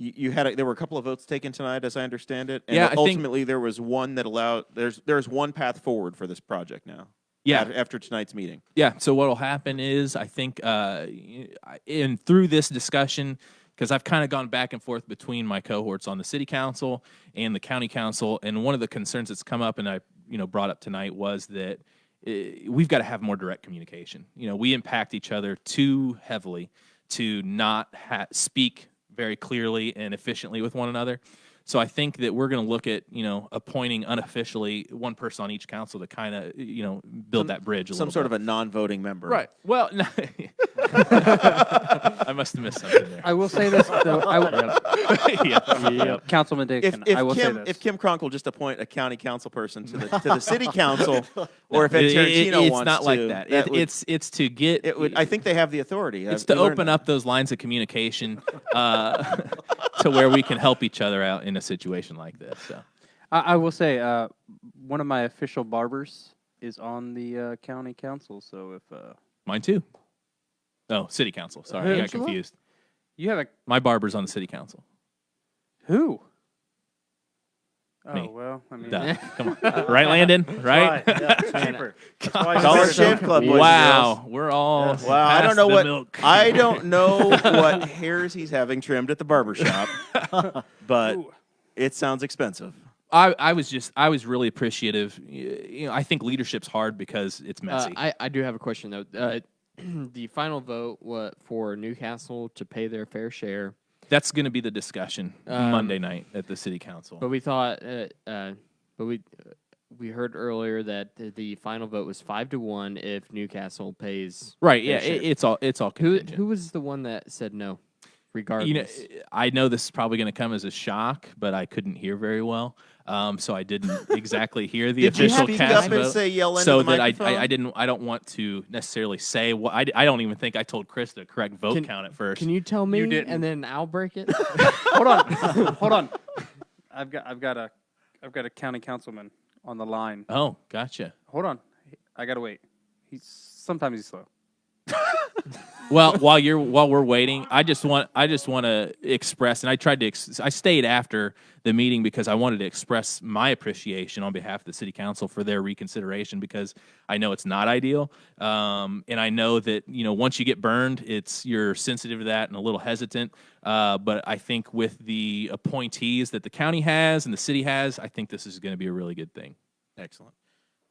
Speaker 2: You had there were a couple of votes taken tonight, as I understand it. And
Speaker 6: Yeah, I think-
Speaker 2: ultimately there was one that allowed. There's one path forward for this project now.
Speaker 6: Yeah.
Speaker 2: After tonight's meeting.
Speaker 6: Yeah. So what will happen is, I think, through this discussion, because I've kind of gone back and forth between my cohorts on the city council and the county council, and one of the concerns that's come up, and I brought up tonight, was that we've got to have more direct communication. We impact each other too heavily to not speak very clearly and efficiently with one another. So I think that we're going to look at, appointing unofficially one person on each council to kind of, build that bridge a little
Speaker 2: Some sort
Speaker 6: bit.
Speaker 2: of a non-voting member.
Speaker 6: Right. Well, no. I must have missed something there.
Speaker 1: I will say this, though.
Speaker 6: Yep.
Speaker 1: Councilman Dicken, I will say this.
Speaker 2: If Kim Cronk will just appoint a county council person to the city council, or if Ed
Speaker 6: It's
Speaker 2: Tarantino wants
Speaker 6: not
Speaker 2: to,
Speaker 6: like that. It's to get.
Speaker 2: It would. I think they have the authority.
Speaker 6: It's to open up those lines of communication to where we can help each other out in a situation like this. So.
Speaker 1: I will say, one of my official barbers is on the county council, so if
Speaker 6: Mine too. Oh, city council. Sorry, I got
Speaker 1: Angela?
Speaker 6: confused.
Speaker 1: you have a
Speaker 6: My barber's on the city council.
Speaker 1: who? Oh,
Speaker 6: Me.
Speaker 1: well, I mean,
Speaker 6: Duh. Come on. Right, Landon? Right?
Speaker 5: Yeah, it's cheaper. That's why you
Speaker 2: Dollar
Speaker 5: said
Speaker 2: Shave
Speaker 5: so.
Speaker 2: Club. boys and
Speaker 6: Wow.
Speaker 2: girls.
Speaker 6: We're all.
Speaker 2: Wow, I don't
Speaker 6: past
Speaker 2: know
Speaker 6: the
Speaker 2: what
Speaker 6: milk.
Speaker 2: I don't know what hairs he's having trimmed at the barber shop, but it sounds expensive.
Speaker 6: I was really appreciative. I think leadership's hard because it's messy.
Speaker 4: I do have a question though. The final vote for Newcastle to pay their fair share,
Speaker 6: That's going to be the discussion Monday night at the city council.
Speaker 4: but we thought, we heard earlier that the final vote was 5-1 if Newcastle pays.
Speaker 6: Right? Yeah,
Speaker 4: fair share.
Speaker 6: it's all contingent.
Speaker 4: Who was the one that said no? Regardless,
Speaker 6: You know, I know this is probably going to come as a shock, but I couldn't hear very well, so I didn't exactly hear the
Speaker 2: Did you
Speaker 6: official
Speaker 2: speak
Speaker 6: cast
Speaker 2: up and
Speaker 6: vote.
Speaker 2: say yell into
Speaker 6: So
Speaker 2: the
Speaker 6: that
Speaker 2: microphone?
Speaker 6: I don't want to necessarily say what I don't even think I told Chris the correct vote count at first.
Speaker 4: Can you tell me,
Speaker 1: didn't.
Speaker 4: and then I'll break it?
Speaker 1: hold on, hold on. I've got a county councilman on the line.
Speaker 6: Oh, gotcha.
Speaker 1: Hold on, I gotta wait. Sometimes he's slow.
Speaker 6: Well, while we're waiting, I just want to express, and I tried to. I stayed after the meeting because I wanted to express my appreciation on behalf of the city council for their reconsideration, because I know it's not ideal, and I know that once you get burned, you're sensitive to that and a little hesitant. But I think with the appointees that the county has and the city has, I think this is going to be a really good thing.
Speaker 2: Excellent.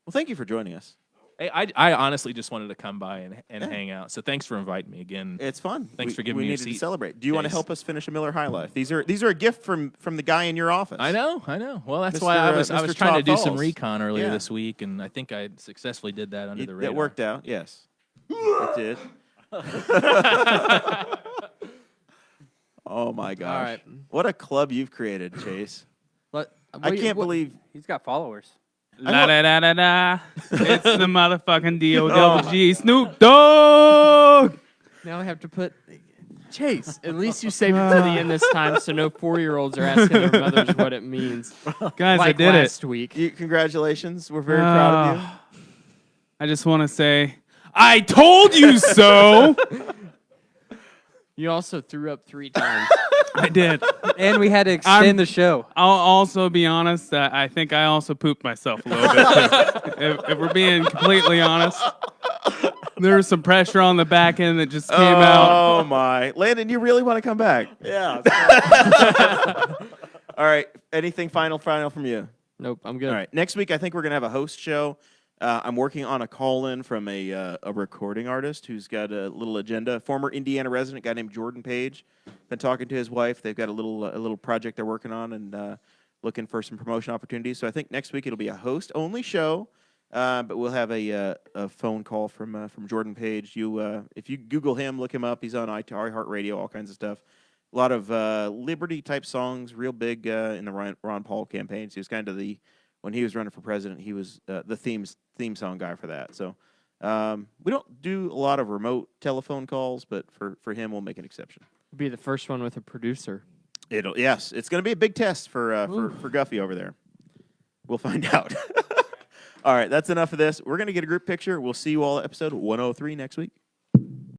Speaker 2: Well, thank you for joining us.
Speaker 6: Hey, I honestly just wanted to come by and hang out. So thanks for inviting me again.
Speaker 2: It's fun.
Speaker 6: Thanks for giving
Speaker 2: we
Speaker 6: me a
Speaker 2: needed to
Speaker 6: seat,
Speaker 2: celebrate. Do you want to
Speaker 6: Chase.
Speaker 2: help us finish a Miller High Life? These are a gift from the guy in your office.
Speaker 6: I know. Well, that's
Speaker 2: Mr.
Speaker 6: why I was
Speaker 2: Mr.
Speaker 6: trying to do some
Speaker 2: Falls.
Speaker 6: recon earlier
Speaker 2: Yeah.
Speaker 6: this week, and I think I successfully did that under the radar.
Speaker 2: It worked out. Yes, it did. Oh my gosh!
Speaker 4: All right.
Speaker 2: What a club you've created, Chase. I can't believe.
Speaker 1: He's got followers.
Speaker 3: La da da da da. It's the motherfucking D-O-double-G Snoop Dogg.
Speaker 4: Now I have to put Chase. At least you saved it to the end this time, so no 4-year-olds are asking their mothers what it means.
Speaker 3: Guys,
Speaker 4: like
Speaker 3: I did it.
Speaker 4: last week.
Speaker 2: Congratulations. We're very proud of you.
Speaker 3: I just want to say, I told you so.
Speaker 4: You also threw up 3 times.
Speaker 3: I did.
Speaker 1: And we had to extend the show.
Speaker 3: I'll also be honest. I think I also pooped myself a little bit. If we're being completely honest, there was some pressure on the back end that just came out.
Speaker 2: Oh my, Landon, you really want to come back?
Speaker 5: Yeah.
Speaker 2: All right. Anything final from you?
Speaker 4: Nope, I'm good.
Speaker 2: All right. Next week, I think we're gonna have a host show. I'm working on a call-in from a recording artist who's got a little agenda. Former Indiana resident, guy named Jordan Page. Been talking to his wife. They've got a little project they're working on and looking for some promotion opportunities. So I think next week it'll be a host-only show. But we'll have a phone call from Jordan Page. If you Google him, look him up. He's on iHeartRadio, all kinds of stuff. A lot of Liberty type songs, real big in the Ron Paul campaigns. He was kind of when he was running for president, he was the theme song guy for that. So we don't do a lot of remote telephone calls, but for him, we'll make an exception.
Speaker 4: Be the first one with a producer.
Speaker 2: Yes, it's going to be a big test for Guffey over there. We'll find out. All right, that's enough of this. We're going to get a group picture. We'll see you all at episode 103 next week.